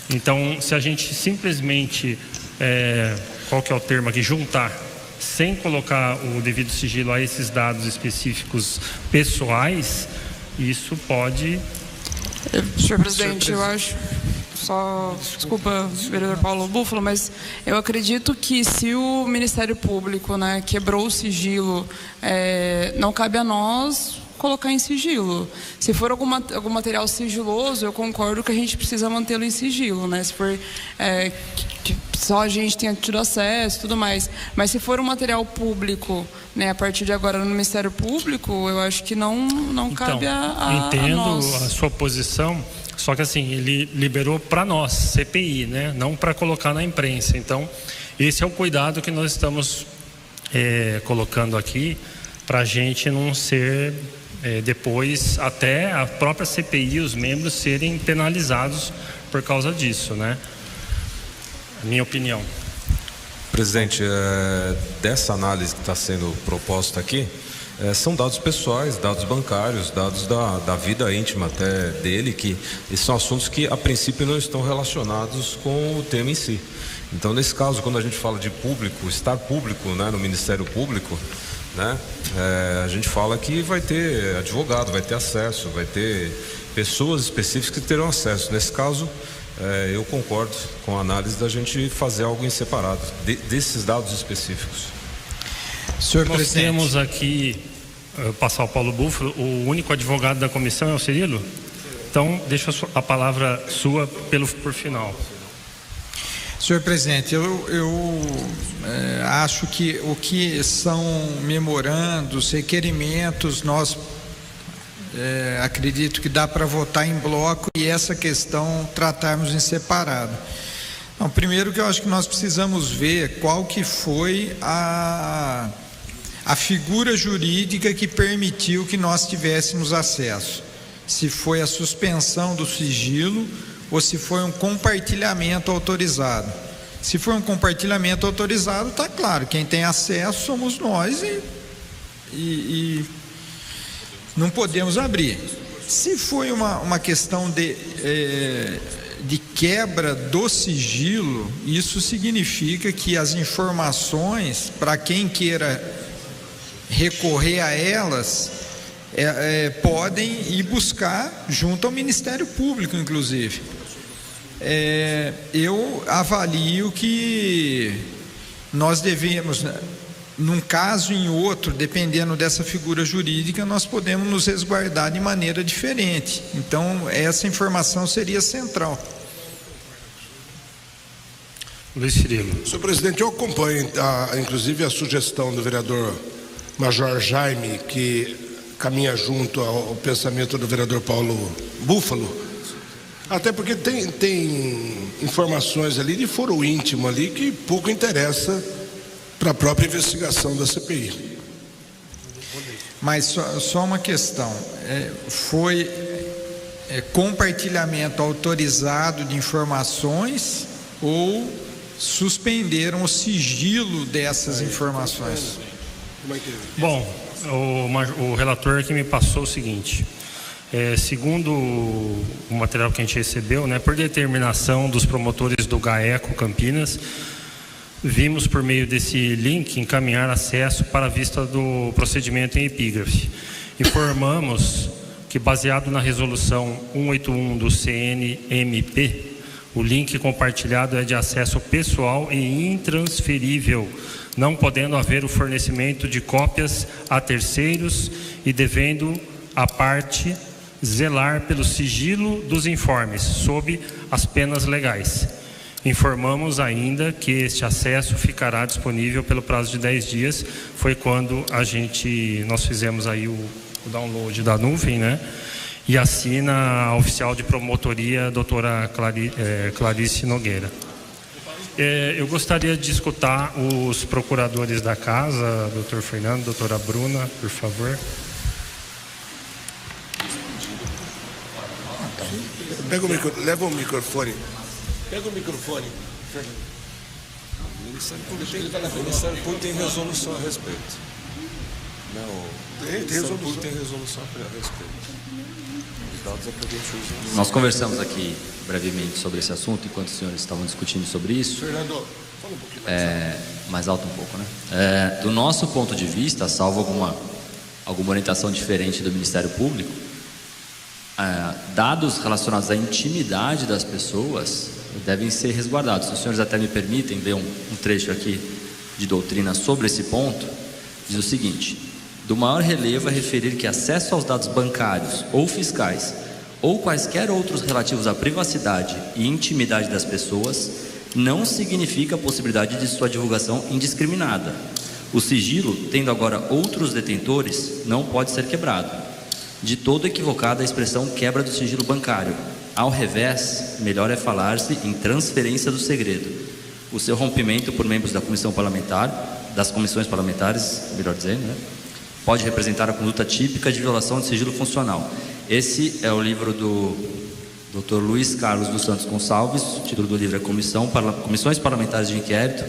Então, se a gente simplesmente, qual que é o termo aqui, juntar, sem colocar o devido sigilo a esses dados específicos pessoais, isso pode... Senhor presidente, eu acho... Desculpa, vereador Paulo Búfalo, mas eu acredito que se o Ministério Público, né, quebrou o sigilo, não cabe a nós colocar em sigilo. Se for algum material sigiloso, eu concordo que a gente precisa mantê-lo em sigilo, né? Se for que só a gente tenha tido acesso e tudo mais. Mas se for um material público, né, a partir de agora no Ministério Público, eu acho que não cabe a entendo nós. A sua posição. Só que assim, ele liberou para nós, CPI, né? Não para colocar na imprensa. Então, esse é o cuidado que nós estamos colocando aqui, para a gente não ser, depois, até a própria CPI, os membros serem penalizados por causa disso, né? Minha opinião. Presidente, dessa análise que está sendo proposta aqui, são dados pessoais, dados bancários, dados da vida íntima até dele, que esses são assuntos que a princípio não estão relacionados com o tema em si. Então, nesse caso, quando a gente fala de público, estar público, né, no Ministério Público, né, a gente fala que vai ter advogado, vai ter acesso, vai ter pessoas específicas que terão acesso. Nesse caso, eu concordo com a análise da gente fazer algo em separado desses dados específicos. Senhor Nós presidente. Temos aqui, passar o Paulo Búfalo, o único advogado da comissão é o Cirilo? Então, deixa a palavra sua por final. Senhor presidente, eu acho que o que são memorandos, requerimentos, nós acredito que dá para votar em bloco e essa questão tratarmos em separado. Não, primeiro que eu acho que nós precisamos ver qual que foi a figura jurídica que permitiu que nós tivéssemos acesso. Se foi a suspensão do sigilo ou se foi um compartilhamento autorizado. Se foi um compartilhamento autorizado, está claro, quem tem acesso somos nós e não podemos abrir. Se foi uma questão de quebra do sigilo, isso significa que as informações, para quem queira recorrer a elas, podem ir buscar junto ao Ministério Público, inclusive. Eu avalio que nós devemos, num caso e em outro, dependendo dessa figura jurídica, nós podemos nos resguardar de maneira diferente. Então, essa informação seria central. Luiz Cirilo. Senhor presidente, eu acompanho, inclusive, a sugestão do vereador Major Jaime, que caminha junto ao pensamento do vereador Paulo Búfalo, até porque tem informações ali de foro íntimo ali que pouco interessa para a própria investigação da CPI. Mas só uma questão, foi compartilhamento autorizado de informações ou suspenderam o sigilo dessas informações? Bom, o relator aqui me passou o seguinte, segundo o material que a gente recebeu, né, por determinação dos promotores do GAECO Campinas, vimos por meio desse link encaminhar acesso para a vista do procedimento em epígrafe. Informamos que, baseado na resolução 181 do CNMP, o link compartilhado é de acesso pessoal e intransferível, não podendo haver o fornecimento de cópias a terceiros e devendo a parte zelar pelo sigilo dos informes, sob as penas legais. Informamos ainda que este acesso ficará disponível pelo prazo de 10 dias. Foi quando nós fizemos aí o download da nuvem, né? E assina a oficial de promotoria, a doutora Clarice Nogueira. Eu gostaria de escutar os procuradores da casa, doutor Fernando, doutora Bruna, por favor. Leva o microfone. Pega o microfone. O Ministério Público tem resolução a respeito. Tem resolução a respeito. Os dados é para a gente usar. Nós conversamos aqui brevemente sobre esse assunto enquanto os senhores estavam discutindo sobre isso. Fernando, fala um pouquinho mais alto um pouco, né? Do nosso ponto de vista, salvo alguma orientação diferente do Ministério Público, dados relacionados à intimidade das pessoas devem ser resguardados. Se os senhores até me permitem ler um trecho aqui de doutrina sobre esse ponto, diz o seguinte: do maior relevo é referir que acesso aos dados bancários ou fiscais ou quaisquer outros relativos à privacidade e intimidade das pessoas não significa a possibilidade de sua divulgação indiscriminada. O sigilo, tendo agora outros detentores, não pode ser quebrado. De todo equivocada a expressão quebra do sigilo bancário. Ao revés, melhor é falar-se em transferência do segredo. O seu rompimento por membros da comissão parlamentar, das comissões parlamentares, melhor dizendo, né, pode representar a conduta típica de violação de sigilo funcional. Esse é o livro do Dr. Luiz Carlos dos Santos Gonçalves. O título do livro é Comissões Parlamentares de Inquérito,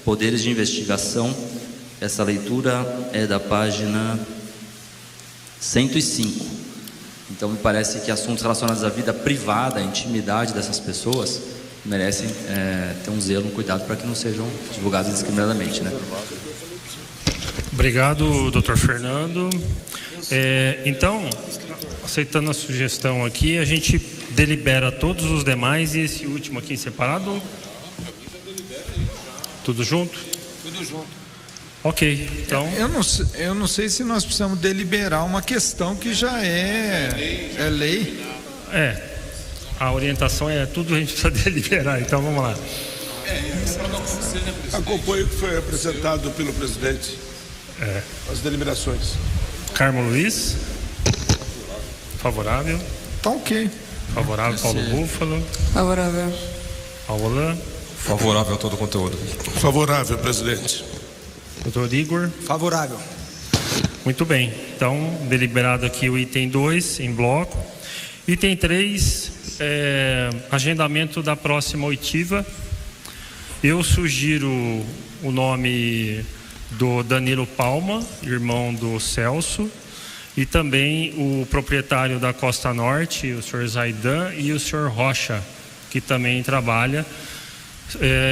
Poderes de Investigação. Essa leitura é da página 105. Então me parece que assuntos relacionados à vida privada, à intimidade dessas pessoas merecem ter um zelo, um cuidado para que não sejam divulgados indiscriminadamente, né? Obrigado, doutor Fernando. Então, aceitando a sugestão aqui, a gente delibera todos os demais e esse último aqui separado? Tudo junto? Tudo junto. Ok, então... Eu não sei se nós precisamos deliberar uma questão que já é lei. A orientação é tudo a gente precisa deliberar, então vamos lá. Acompanho o que foi apresentado pelo presidente. As deliberações. Carmo Luiz? Favorável? Tá ok. Favorável, Paulo Búfalo? Favorável. Paola? Favorável a todo o conteúdo. Favorável, presidente. Doutor Igor? Favorável. Muito bem. Então, deliberado aqui o item 2 em bloco. Item 3, agendamento da próxima oitiva. Eu sugiro o nome do Danilo Palma, irmão do Celso, e também o proprietário da Costa Norte, o senhor Zaidan, e o senhor Rocha, que também trabalha.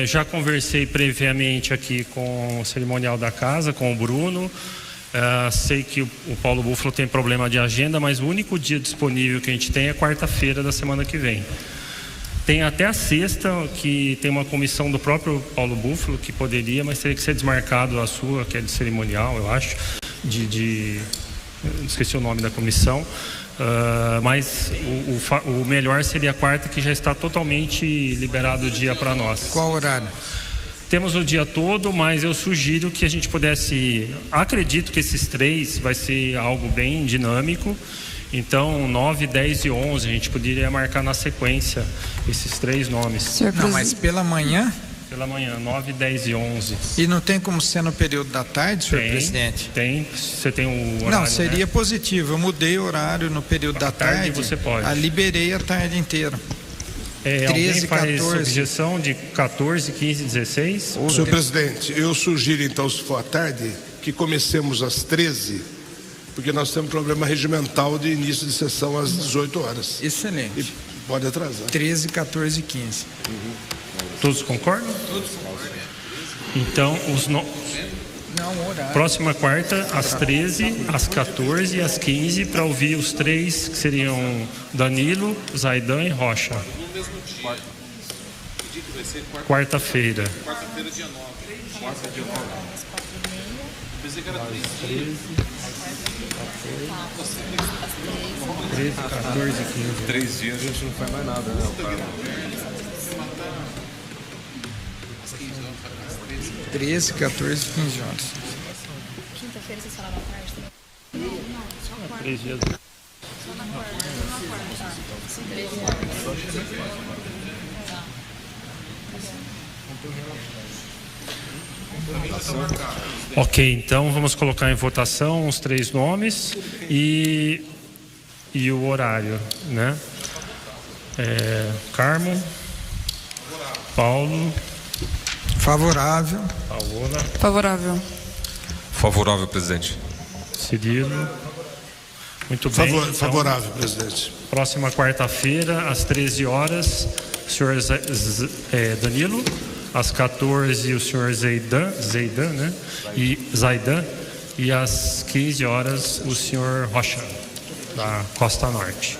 Já conversei previamente aqui com o cerimonial da casa, com o Bruno. Sei que o Paulo Búfalo tem problema de agenda, mas o único dia disponível que a gente tem é quarta-feira da semana que vem. Tem até a sexta, que tem uma comissão do próprio Paulo Búfalo, que poderia, mas teria que ser desmarcado a sua, que é de cerimonial, eu acho, esqueci o nome da comissão. Mas o melhor seria a quarta, que já está totalmente liberado o dia para nós. Qual horário? Temos o dia todo, mas eu sugiro que a gente pudesse... Acredito que esses 3 vai ser algo bem dinâmico. Então, 9, 10 e 11, a gente poderia marcar na sequência esses 3 nomes. Não, mas pela manhã? Pela manhã, 9, 10 e 11. E não tem como ser no período da tarde, senhor presidente? Tem. Você tem o horário, não, seria positivo. Eu mudei o horário no período da tarde. Você pode. Liberei a tarde inteira. 13, alguém faz 14. Objeção de 14, 15, 16? Senhor presidente, eu sugiro então, se for à tarde, que comecemos às 13, porque nós temos problema regimental de início de sessão às 18 horas. Excelente. E pode atrasar. 13, 14 e 15. Todos concordam? Todos concordam. Então, Não, horário. Próxima quarta, às 13, às 14 e às 15, para ouvir os 3, que seriam Danilo, Zaidan e Rocha. No mesmo dia. Quarta-feira. Quarta-feira, dia 9. Quarta, dia 9. Pensei que era 13. 13, 14, 15. 3 dias a gente não faz mais nada, né, cara? 13, 14, 15 horas. Quinta-feira vocês falaram à tarde? Não, só quarta. 3 dias. Só na quarta. São 3 dias. Ok, então vamos colocar em votação os 3 nomes e o horário, né? Carmo, Paulo. Favorável. Paola. Favorável. Favorável, presidente. Cirilo. Muito bem. Favorável, presidente. Próxima quarta-feira, às 13 horas, o senhor Danilo. Às 14, o senhor Zaidan, né? Zaidan. E às 15 horas, o senhor Rocha, da Costa Norte.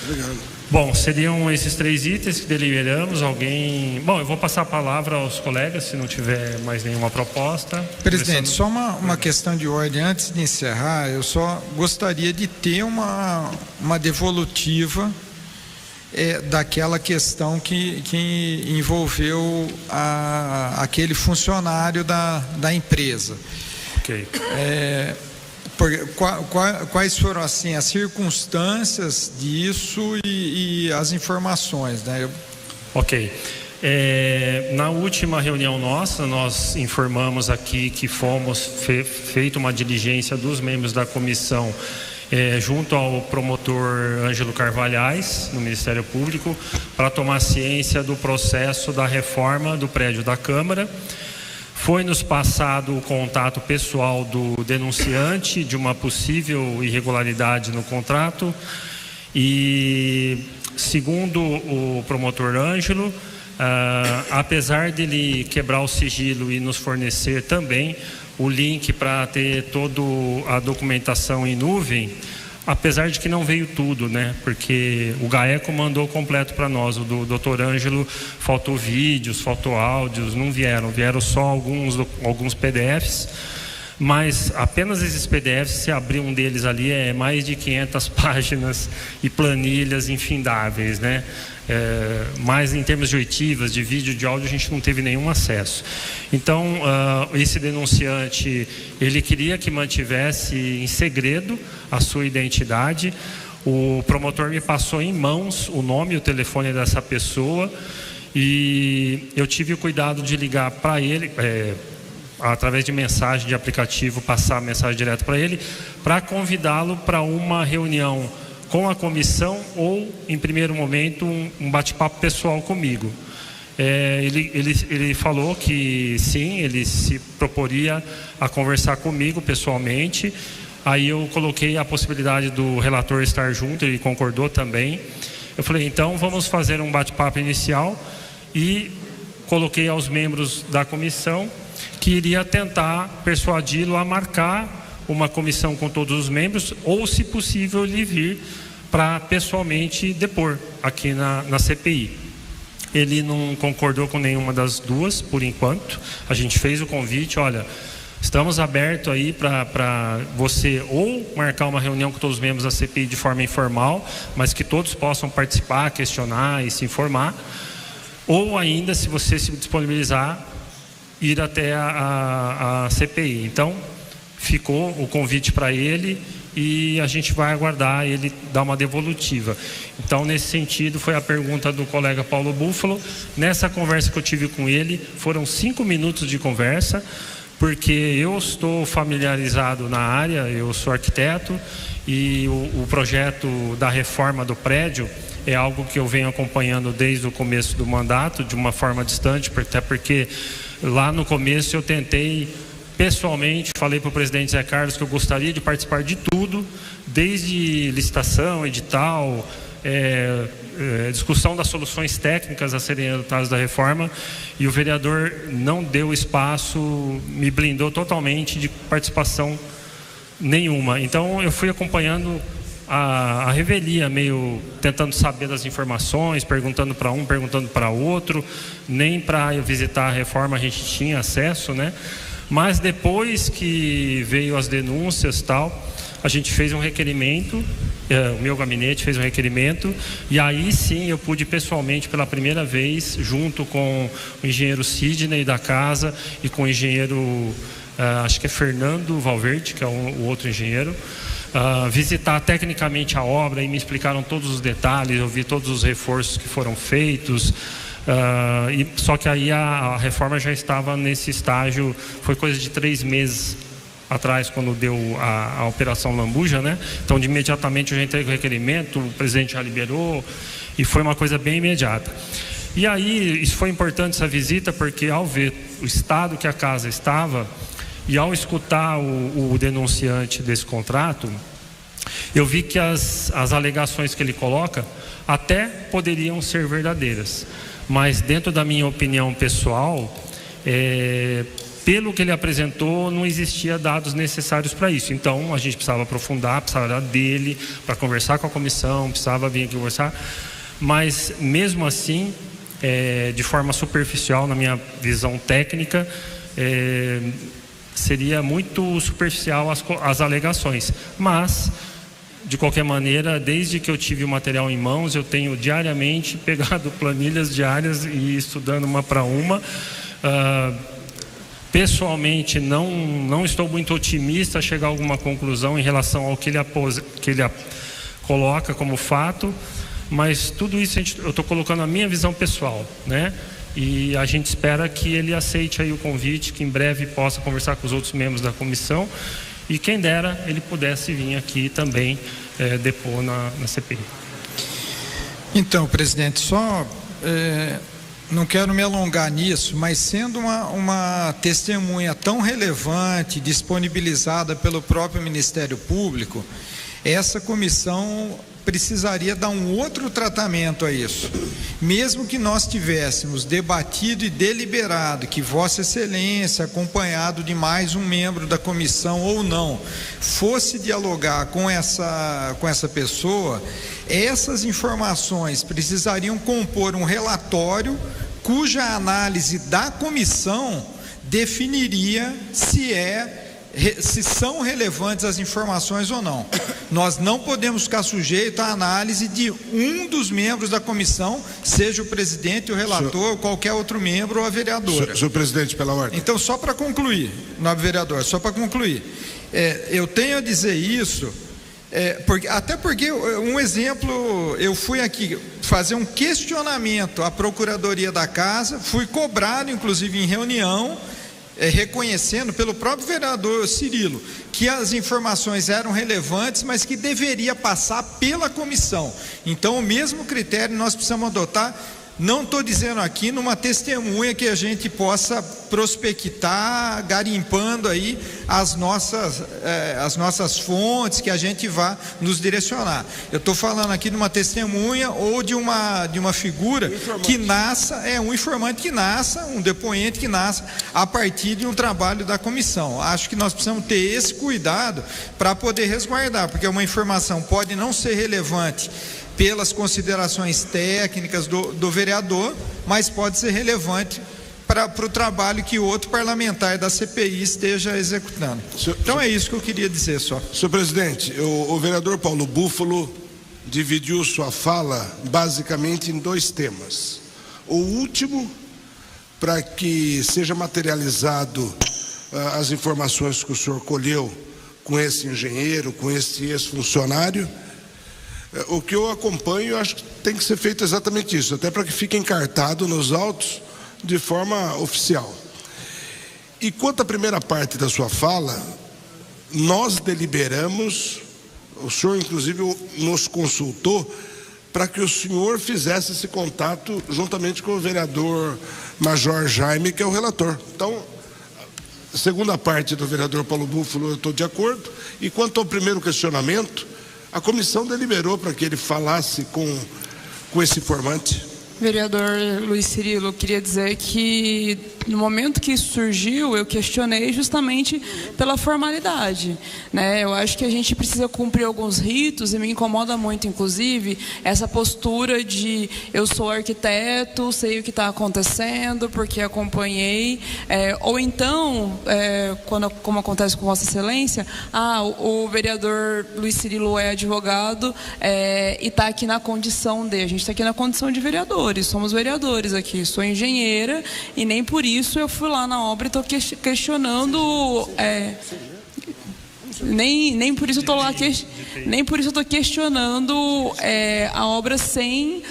Obrigado. Bom, seriam esses 3 itens que deliberamos. Alguém... Bom, eu vou passar a palavra aos colegas, se não tiver mais nenhuma proposta. Presidente, só uma questão de ordem. Antes de encerrar, eu só gostaria de ter uma devolutiva daquela questão que envolveu aquele funcionário da empresa. Ok. Quais foram assim as circunstâncias disso e as informações, né? Ok. Na última reunião nossa, nós informamos aqui que fomos feita uma diligência dos membros da comissão junto ao promotor Ângelo Carvalhais, no Ministério Público, para tomar ciência do processo da reforma do prédio da Câmara. Foi-nos passado o contato pessoal do denunciante de uma possível irregularidade no contrato e, segundo o promotor Ângelo, apesar dele quebrar o sigilo e nos fornecer também o link para ter toda a documentação em nuvem, apesar de que não veio tudo, né? Porque o GAECO mandou completo para nós, o do Dr. Ângelo faltou vídeos, faltou áudios, não vieram só alguns PDFs, mas apenas esses PDFs, se abrir um deles ali, é mais de 500 páginas e planilhas infindáveis, né? Mas em termos de oitivas, de vídeo, de áudio, a gente não teve nenhum acesso. Então, esse denunciante, ele queria que mantivesse em segredo a sua identidade. O promotor me passou em mãos o nome e o telefone dessa pessoa e eu tive o cuidado de ligar para ele, através de mensagem de aplicativo, passar a mensagem direto para ele, para convidá-lo para uma reunião com a comissão ou, em primeiro momento, um bate-papo pessoal comigo. Ele falou que sim, ele se proporia a conversar comigo pessoalmente. Aí eu coloquei a possibilidade do relator estar junto, ele concordou também. Eu falei, então vamos fazer um bate-papo inicial e coloquei aos membros da comissão que iria tentar persuadi-lo a marcar uma comissão com todos os membros, ou, se possível, ele vir para pessoalmente depor aqui na CPI. Ele não concordou com nenhuma das duas, por enquanto. A gente fez o convite, olha, estamos abertos aí para você ou marcar uma reunião com todos os membros da CPI de forma informal, mas que todos possam participar, questionar e se informar, ou ainda, se você se disponibilizar, ir até a CPI. Então, ficou o convite para ele e a gente vai aguardar ele dar uma devolutiva. Então, nesse sentido, foi a pergunta do colega Paulo Búfalo. Nessa conversa que eu tive com ele, foram 5 minutos de conversa, porque eu estou familiarizado na área, eu sou arquiteto e o projeto da reforma do prédio é algo que eu venho acompanhando desde o começo do mandato, de uma forma distante, até porque lá no começo eu tentei pessoalmente, falei para o presidente Zé Carlos que eu gostaria de participar de tudo, desde licitação, edital, discussão das soluções técnicas a serem adotadas da reforma, e o vereador não deu espaço, me blindou totalmente de participação nenhuma. Então eu fui acompanhando a revelia, meio tentando saber das informações, perguntando para um, perguntando para outro. Nem para visitar a reforma a gente tinha acesso, né? Mas depois que veio as denúncias, tal, a gente fez um requerimento, o meu gabinete fez um requerimento, e aí sim eu pude pessoalmente pela primeira vez, junto com o engenheiro Sidney da casa e com o engenheiro, acho que é Fernando Valverde, que é o outro engenheiro, visitar tecnicamente a obra, e me explicaram todos os detalhes, eu vi todos os reforços que foram feitos. Só que aí a reforma já estava nesse estágio, foi coisa de 3 meses atrás, quando deu a Operação Lambuja, né? Então, de imediatamente eu já entreguei o requerimento, o presidente já liberou, e foi uma coisa bem imediata. E aí, isso foi importante, essa visita, porque ao ver o estado que a casa estava, e ao escutar o denunciante desse contrato, eu vi que as alegações que ele coloca até poderiam ser verdadeiras, mas dentro da minha opinião pessoal, pelo que ele apresentou, não existia dados necessários para isso. Então, a gente precisava aprofundar, precisava dele para conversar com a comissão, precisava vir aqui conversar. Mas, mesmo assim, de forma superficial, na minha visão técnica, seria muito superficial as alegações. Mas, de qualquer maneira, desde que eu tive o material em mãos, eu tenho diariamente pegado planilhas diárias e estudando uma para uma. Pessoalmente, não estou muito otimista a chegar a alguma conclusão em relação ao que ele coloca como fato, mas tudo isso eu estou colocando a minha visão pessoal, né? E a gente espera que ele aceite aí o convite, que em breve possa conversar com os outros membros da comissão, e quem dera ele pudesse vir aqui também depor na CPI. Então, presidente, só não quero me alongar nisso, mas sendo uma testemunha tão relevante, disponibilizada pelo próprio Ministério Público, essa comissão precisaria dar um outro tratamento a isso. Mesmo que nós tivéssemos debatido e deliberado que Vossa Excelência, acompanhado de mais um membro da comissão ou não, fosse dialogar com essa pessoa, essas informações precisariam compor um relatório cuja análise da comissão definiria se são relevantes as informações ou não. Nós não podemos ficar sujeitos à análise de um dos membros da comissão, seja o presidente, o relator, ou qualquer outro membro ou a vereadora. Senhor presidente, pela ordem. Então, só para concluir, nobre vereador, só para concluir, eu tenho a dizer isso, até porque, um exemplo, eu fui aqui fazer um questionamento à Procuradoria da Casa, fui cobrado, inclusive, em reunião, reconhecendo pelo próprio vereador Cirilo que as informações eram relevantes, mas que deveria passar pela comissão. Então, o mesmo critério nós precisamos adotar. Não estou dizendo aqui numa testemunha que a gente possa prospectar, garimpando aí as nossas fontes, que a gente vá nos direcionar. Eu estou falando aqui de uma testemunha ou de uma figura que nasça, um informante que nasça, um depoente que nasça a partir de um trabalho da comissão. Acho que nós precisamos ter esse cuidado para poder resguardar, porque uma informação pode não ser relevante pelas considerações técnicas do vereador, mas pode ser relevante para o trabalho que outro parlamentar da CPI esteja executando. Então é isso que eu queria dizer só. Senhor presidente, o vereador Paulo Búfalo dividiu sua fala basicamente em 2 temas. O último, para que seja materializado as informações que o senhor colheu com esse engenheiro, com esse ex-funcionário. O que eu acompanho, eu acho que tem que ser feito exatamente isso, até para que fique encartado nos autos de forma oficial. E quanto à primeira parte da sua fala, nós deliberamos, o senhor inclusive nos consultou para que o senhor fizesse esse contato juntamente com o vereador Major Jaime, que é o relator. Então, a segunda parte do vereador Paulo Búfalo, eu estou de acordo. E quanto ao primeiro questionamento, a comissão deliberou para que ele falasse com esse informante. Vereador Luiz Cirilo, queria dizer que no momento que isso surgiu, eu questionei justamente pela formalidade, né? Eu acho que a gente precisa cumprir alguns ritos e me incomoda muito, inclusive, essa postura de eu sou arquiteto, sei o que está acontecendo porque acompanhei, ou então, como acontece com Vossa Excelência, o vereador Luiz Cirilo é advogado e está aqui na condição de, a gente está aqui na condição de vereador. Somos vereadores aqui, sou engenheira e nem por isso eu fui lá na obra e estou questionando, nem por isso eu estou lá, nem por isso eu estou questionando a obra sem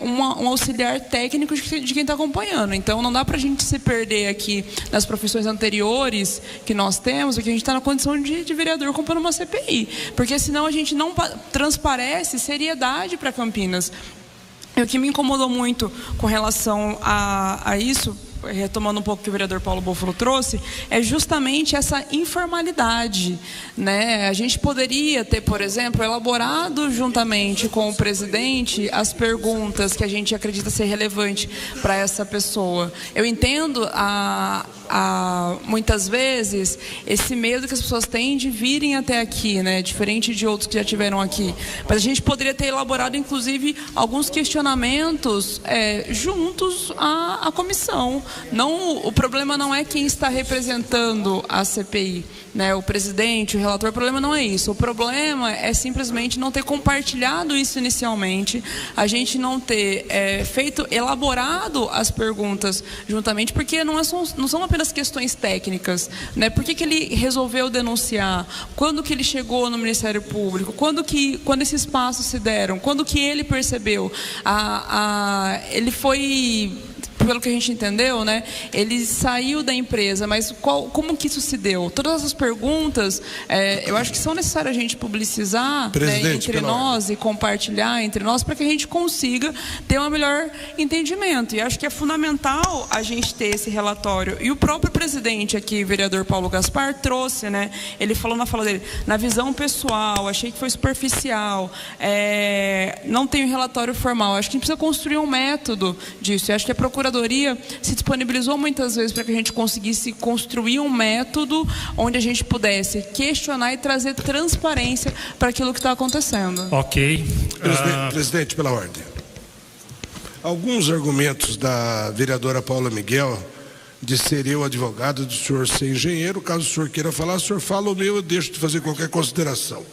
um auxiliar técnico de quem está acompanhando. Então não dá para a gente se perder aqui nas profissões anteriores que nós temos, porque a gente está na condição de vereador acompanhando uma CPI, porque senão a gente não transparece seriedade para Campinas. O que me incomodou muito com relação a isso, retomando um pouco o que o vereador Paulo Búfalo trouxe, é justamente essa informalidade, né? A gente poderia ter, por exemplo, elaborado juntamente com o presidente as perguntas que a gente acredita ser relevante para essa pessoa. Eu entendo muitas vezes esse medo que as pessoas têm de virem até aqui, né? Diferente de outros que já tiveram aqui. Mas a gente poderia ter elaborado, inclusive, alguns questionamentos juntos à comissão. O problema não é quem está representando a CPI, né? O presidente, o relator, o problema não é isso. O problema é simplesmente não ter compartilhado isso inicialmente, a gente não ter elaborado as perguntas juntamente, porque não são apenas questões técnicas, né? Por que ele resolveu denunciar? Quando que ele chegou no Ministério Público? Quando esses passos se deram? Quando que ele percebeu? Ele foi... Pelo que a gente entendeu, né? Ele saiu da empresa, mas como que isso se deu? Todas essas perguntas, eu acho que são necessárias a gente publicizar, né, entre nós e compartilhar entre nós para que a gente consiga ter um melhor entendimento. E acho que é fundamental a gente ter esse relatório. E o próprio presidente aqui, vereador Paulo Gaspar, trouxe, né? Ele falou na fala dele, na visão pessoal, achei que foi superficial, não tem um relatório formal. Acho que a gente precisa construir um método disso. Eu acho que a Procuradoria se disponibilizou muitas vezes para que a gente conseguisse construir um método onde a gente pudesse questionar e trazer transparência para aquilo que está acontecendo. Ok. Presidente, pela ordem. Alguns argumentos da vereadora Paula Miguel de ser eu advogado, do senhor ser engenheiro. Caso o senhor queira falar, o senhor fala, o meu eu deixo de fazer qualquer consideração.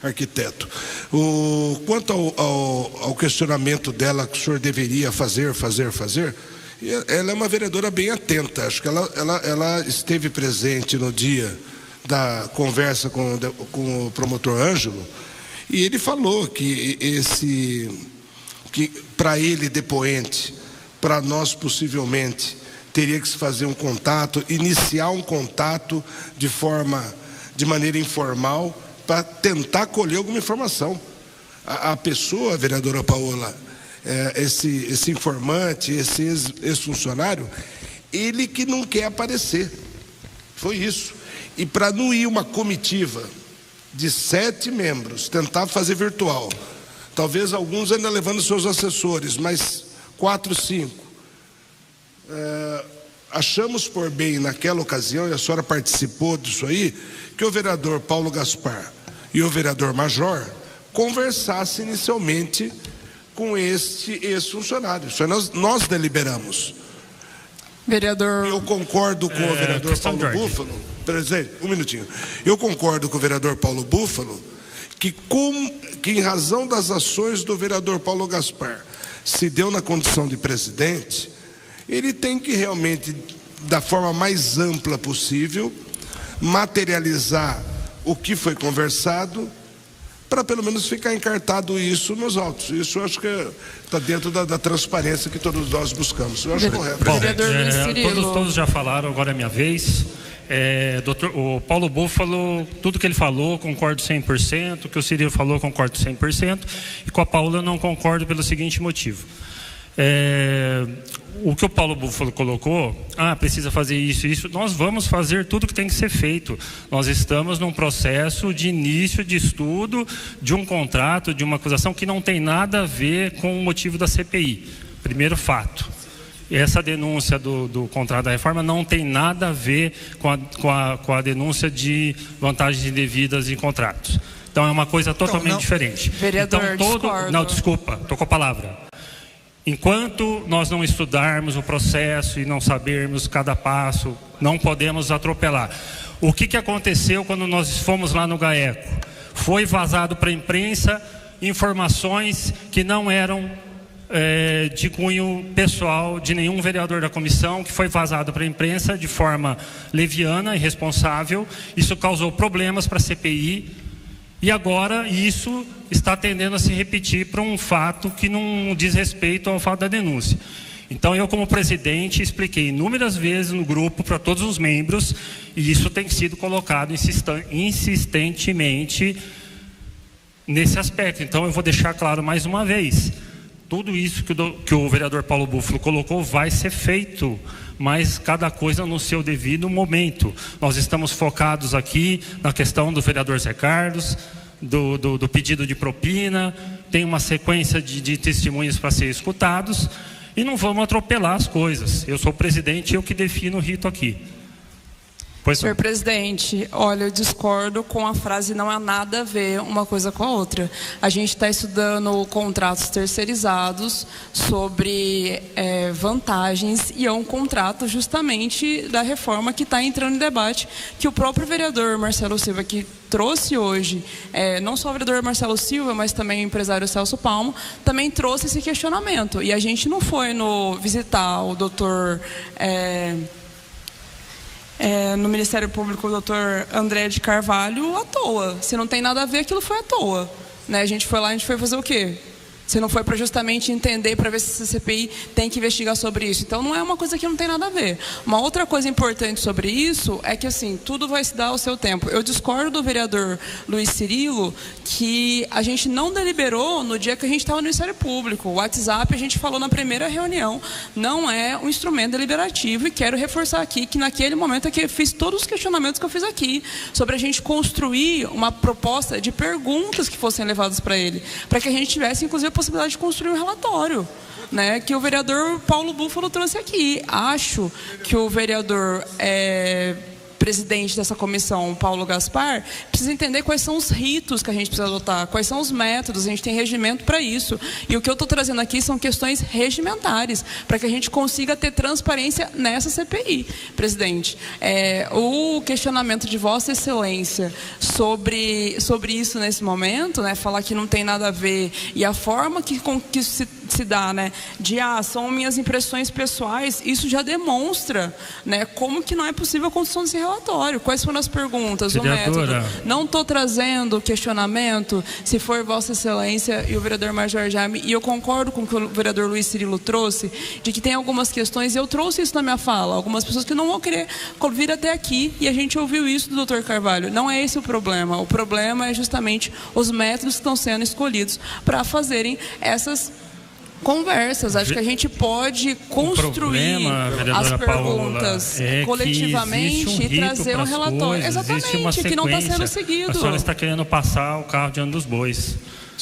Arquiteto. Quanto ao questionamento dela que o senhor deveria fazer, ela é uma vereadora bem atenta. Acho que ela esteve presente no dia da conversa com o promotor Ângelo, e ele falou que para ele depoente, para nós possivelmente, teria que se fazer um contato, iniciar um contato de maneira informal, para tentar colher alguma informação. A pessoa, a vereadora Paola, esse informante, esse ex-funcionário, ele que não quer aparecer. Foi isso. E para não ir uma comitiva de 7 membros, tentar fazer virtual, talvez alguns ainda levando seus assessores, mas 4, 5, achamos por bem naquela ocasião, e a senhora participou disso aí, que o vereador Paulo Gaspar e o vereador Major conversassem inicialmente com este ex-funcionário. Isso nós deliberamos. Vereador... Eu concordo com o vereador Paulo Búfalo. Presidente, um minutinho. Eu concordo com o vereador Paulo Búfalo que em razão das ações do vereador Paulo Gaspar se deu na condição de presidente, ele tem que realmente, da forma mais ampla possível, materializar o que foi conversado, para pelo menos ficar encartado isso nos autos. Isso eu acho que está dentro da transparência que todos nós buscamos. Eu acho correto. Bom, todos já falaram, agora é minha vez. O Paulo Búfalo, tudo que ele falou, concordo 100%. O que o Cirilo falou, concordo 100%. E com a Paula não concordo pelo seguinte motivo. O que o Paulo Búfalo colocou, precisa fazer isso, nós vamos fazer tudo que tem que ser feito. Nós estamos num processo de início de estudo de um contrato, de uma acusação que não tem nada a ver com o motivo da CPI. Primeiro fato. Essa denúncia do contrato da reforma não tem nada a ver com a denúncia de vantagens indevidas em contratos. Então é uma coisa totalmente diferente. Vereador, discordo. Não, desculpa, estou com a palavra. Enquanto nós não estudarmos o processo e não sabermos cada passo, não podemos atropelar. O que aconteceu quando nós fomos lá no GAECO? Foi vazado para a imprensa informações que não eram de cunho pessoal de nenhum vereador da comissão, que foi vazado para a imprensa de forma leviana e irresponsável. Isso causou problemas para a CPI e agora isso está tendendo a se repetir para um fato que não diz respeito ao fato da denúncia. Então eu, como presidente, expliquei inúmeras vezes no grupo para todos os membros, e isso tem sido colocado insistentemente nesse aspecto. Então eu vou deixar claro mais uma vez: tudo isso que o vereador Paulo Búfalo colocou vai ser feito, mas cada coisa no seu devido momento. Nós estamos focados aqui na questão do vereador Zé Carlos, do pedido de propina, tem uma sequência de testemunhos para ser escutados, e não vamos atropelar as coisas. Eu sou o presidente e eu que defino o rito aqui. Senhor presidente, olha, eu discordo com a frase "não há nada a ver uma coisa com a outra". A gente está estudando contratos terceirizados sobre vantagens, e é um contrato justamente da reforma que está entrando em debate, que o próprio vereador Marcelo Silva, que trouxe hoje, não só o vereador Marcelo Silva, mas também o empresário Celso Palmo, também trouxe esse questionamento. E a gente não foi visitar o doutor... no Ministério Público, o doutor André de Carvalho, à toa. Se não tem nada a ver, aquilo foi à toa, né? A gente foi lá, a gente foi fazer o quê? Se não foi para justamente entender, para ver se a CPI tem que investigar sobre isso. Então não é uma coisa que não tem nada a ver. Uma outra coisa importante sobre isso é que, assim, tudo vai se dar ao seu tempo. Eu discordo do vereador Luiz Cirilo, que a gente não deliberou no dia que a gente estava no Ministério Público. O WhatsApp, a gente falou na primeira reunião, não é um instrumento deliberativo, e quero reforçar aqui que naquele momento é que eu fiz todos os questionamentos que eu fiz aqui, sobre a gente construir uma proposta de perguntas que fossem levadas para ele, para que a gente tivesse, inclusive, a possibilidade de construir um relatório, né, que o vereador Paulo Búfalo trouxe aqui. Acho que o vereador presidente dessa comissão, Paulo Gaspar, precisa entender quais são os ritos que a gente precisa adotar, quais são os métodos. A gente tem regimento para isso, e o que eu estou trazendo aqui são questões regimentares, para que a gente consiga ter transparência nessa CPI, presidente. O questionamento de Vossa Excelência sobre isso nesse momento, né, falar que não tem nada a ver, e a forma que se dá, né, são minhas impressões pessoais, isso já demonstra, né, como que não é possível a construção desse relatório. Quais foram as perguntas, vereadora, o método? Não estou trazendo questionamento, se for Vossa Excelência e o vereador Major Jaime, e eu concordo com o que o vereador Luiz Cirilo trouxe, de que tem algumas questões, e eu trouxe isso na minha fala, algumas pessoas que não vão querer vir até aqui, e a gente ouviu isso do doutor Carvalho. Não é esse o problema é justamente os métodos que estão sendo escolhidos para fazerem essas conversas. Acho que a gente pode construir as perguntas coletivamente e trazer um relatório. Exatamente, que não está sendo seguido. A senhora está querendo passar o carro diante dos bois.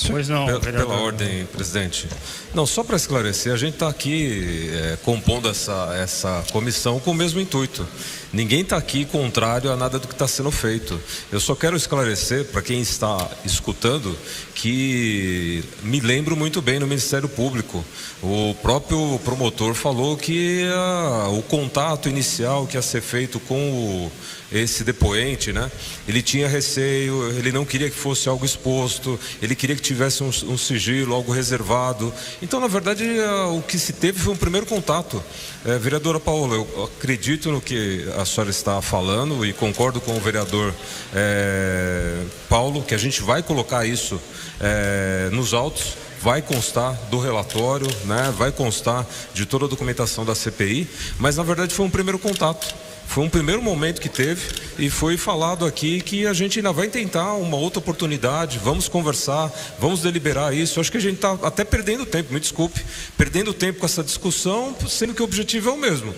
Pois não, pela ordem, presidente. Não, só para esclarecer, a gente está aqui compondo essa comissão com o mesmo intuito. Ninguém está aqui contrário a nada do que está sendo feito. Eu só quero esclarecer para quem está escutando que me lembro muito bem no Ministério Público. O próprio promotor falou que o contato inicial que ia ser feito com esse depoente, né? Ele tinha receio, ele não queria que fosse algo exposto, ele queria que tivesse um sigilo, algo reservado. Então, na verdade, o que se teve foi um primeiro contato. Vereadora Paola, eu acredito no que a senhora está falando e concordo com o vereador Paulo, que a gente vai colocar isso nos autos, vai constar do relatório, né? Vai constar de toda a documentação da CPI, mas na verdade foi um primeiro contato. Foi um primeiro momento que teve e foi falado aqui que a gente ainda vai tentar uma outra oportunidade, vamos conversar, vamos deliberar isso. Eu acho que a gente está até perdendo tempo, me desculpe, perdendo tempo com essa discussão, sendo que o objetivo é o mesmo.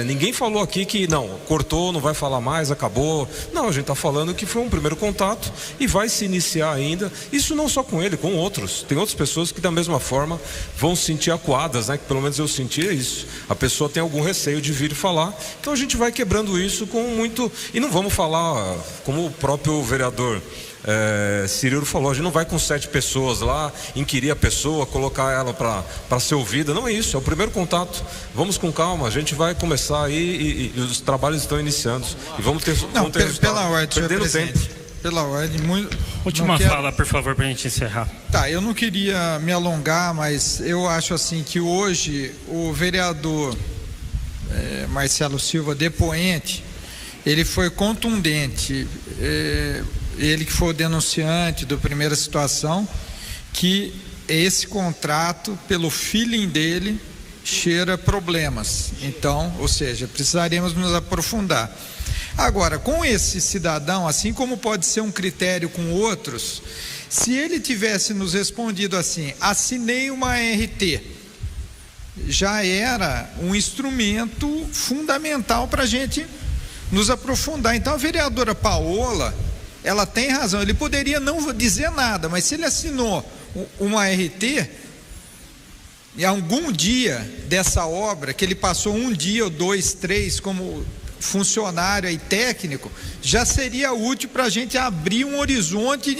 Ninguém falou aqui que não, cortou, não vai falar mais, acabou. Não, a gente está falando que foi um primeiro contato e vai se iniciar ainda. Isso não só com ele, com outros. Tem outras pessoas que da mesma forma vão se sentir acuadas, né? Que pelo menos eu senti isso. A pessoa tem algum receio de vir falar. Então a gente vai quebrando isso com muito... E não vamos falar, como o próprio vereador Cirilo falou, a gente não vai com 7 pessoas lá, inquirir a pessoa, colocar ela para ser ouvida. Não é isso, é o primeiro contato. Vamos com calma, a gente vai começar aí e os trabalhos estão iniciando. E vamos ter pela ordem, perdendo tempo. Pela ordem, última fala, por favor, para a gente encerrar. Tá, eu não queria me alongar, mas eu acho assim que hoje o vereador Marcelo Silva, depoente, ele foi contundente, ele que foi o denunciante da primeira situação, que esse contrato, pelo feeling dele, cheira problemas. Então, ou seja, precisaríamos nos aprofundar. Agora, com esse cidadão, assim como pode ser um critério com outros, se ele tivesse nos respondido assim, assinei uma RT, já era um instrumento fundamental para a gente nos aprofundar. Então a vereadora Paola, ela tem razão, ele poderia não dizer nada, mas se ele assinou uma RT, em algum dia dessa obra, que ele passou 1 dia ou 2, 3 como funcionário e técnico, já seria útil para a gente abrir um horizonte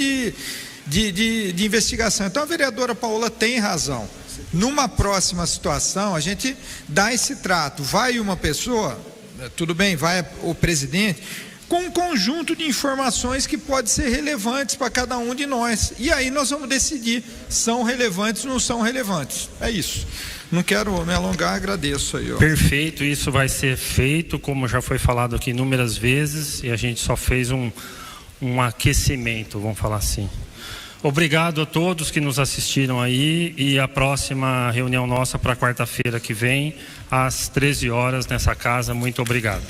de investigação. Então a vereadora Paola tem razão. Numa próxima situação, a gente dá esse trato. Vai uma pessoa, tudo bem, vai o presidente, com um conjunto de informações que pode ser relevantes para cada um de nós. E aí nós vamos decidir são relevantes ou não são relevantes. É isso. Não quero me alongar, agradeço aí. Perfeito, isso vai ser feito, como já foi falado aqui inúmeras vezes, e a gente só fez um aquecimento, vamos falar assim. Obrigado a todos que nos assistiram aí, e a próxima reunião nossa para quarta-feira que vem, às 13 horas nessa casa. Muito obrigado.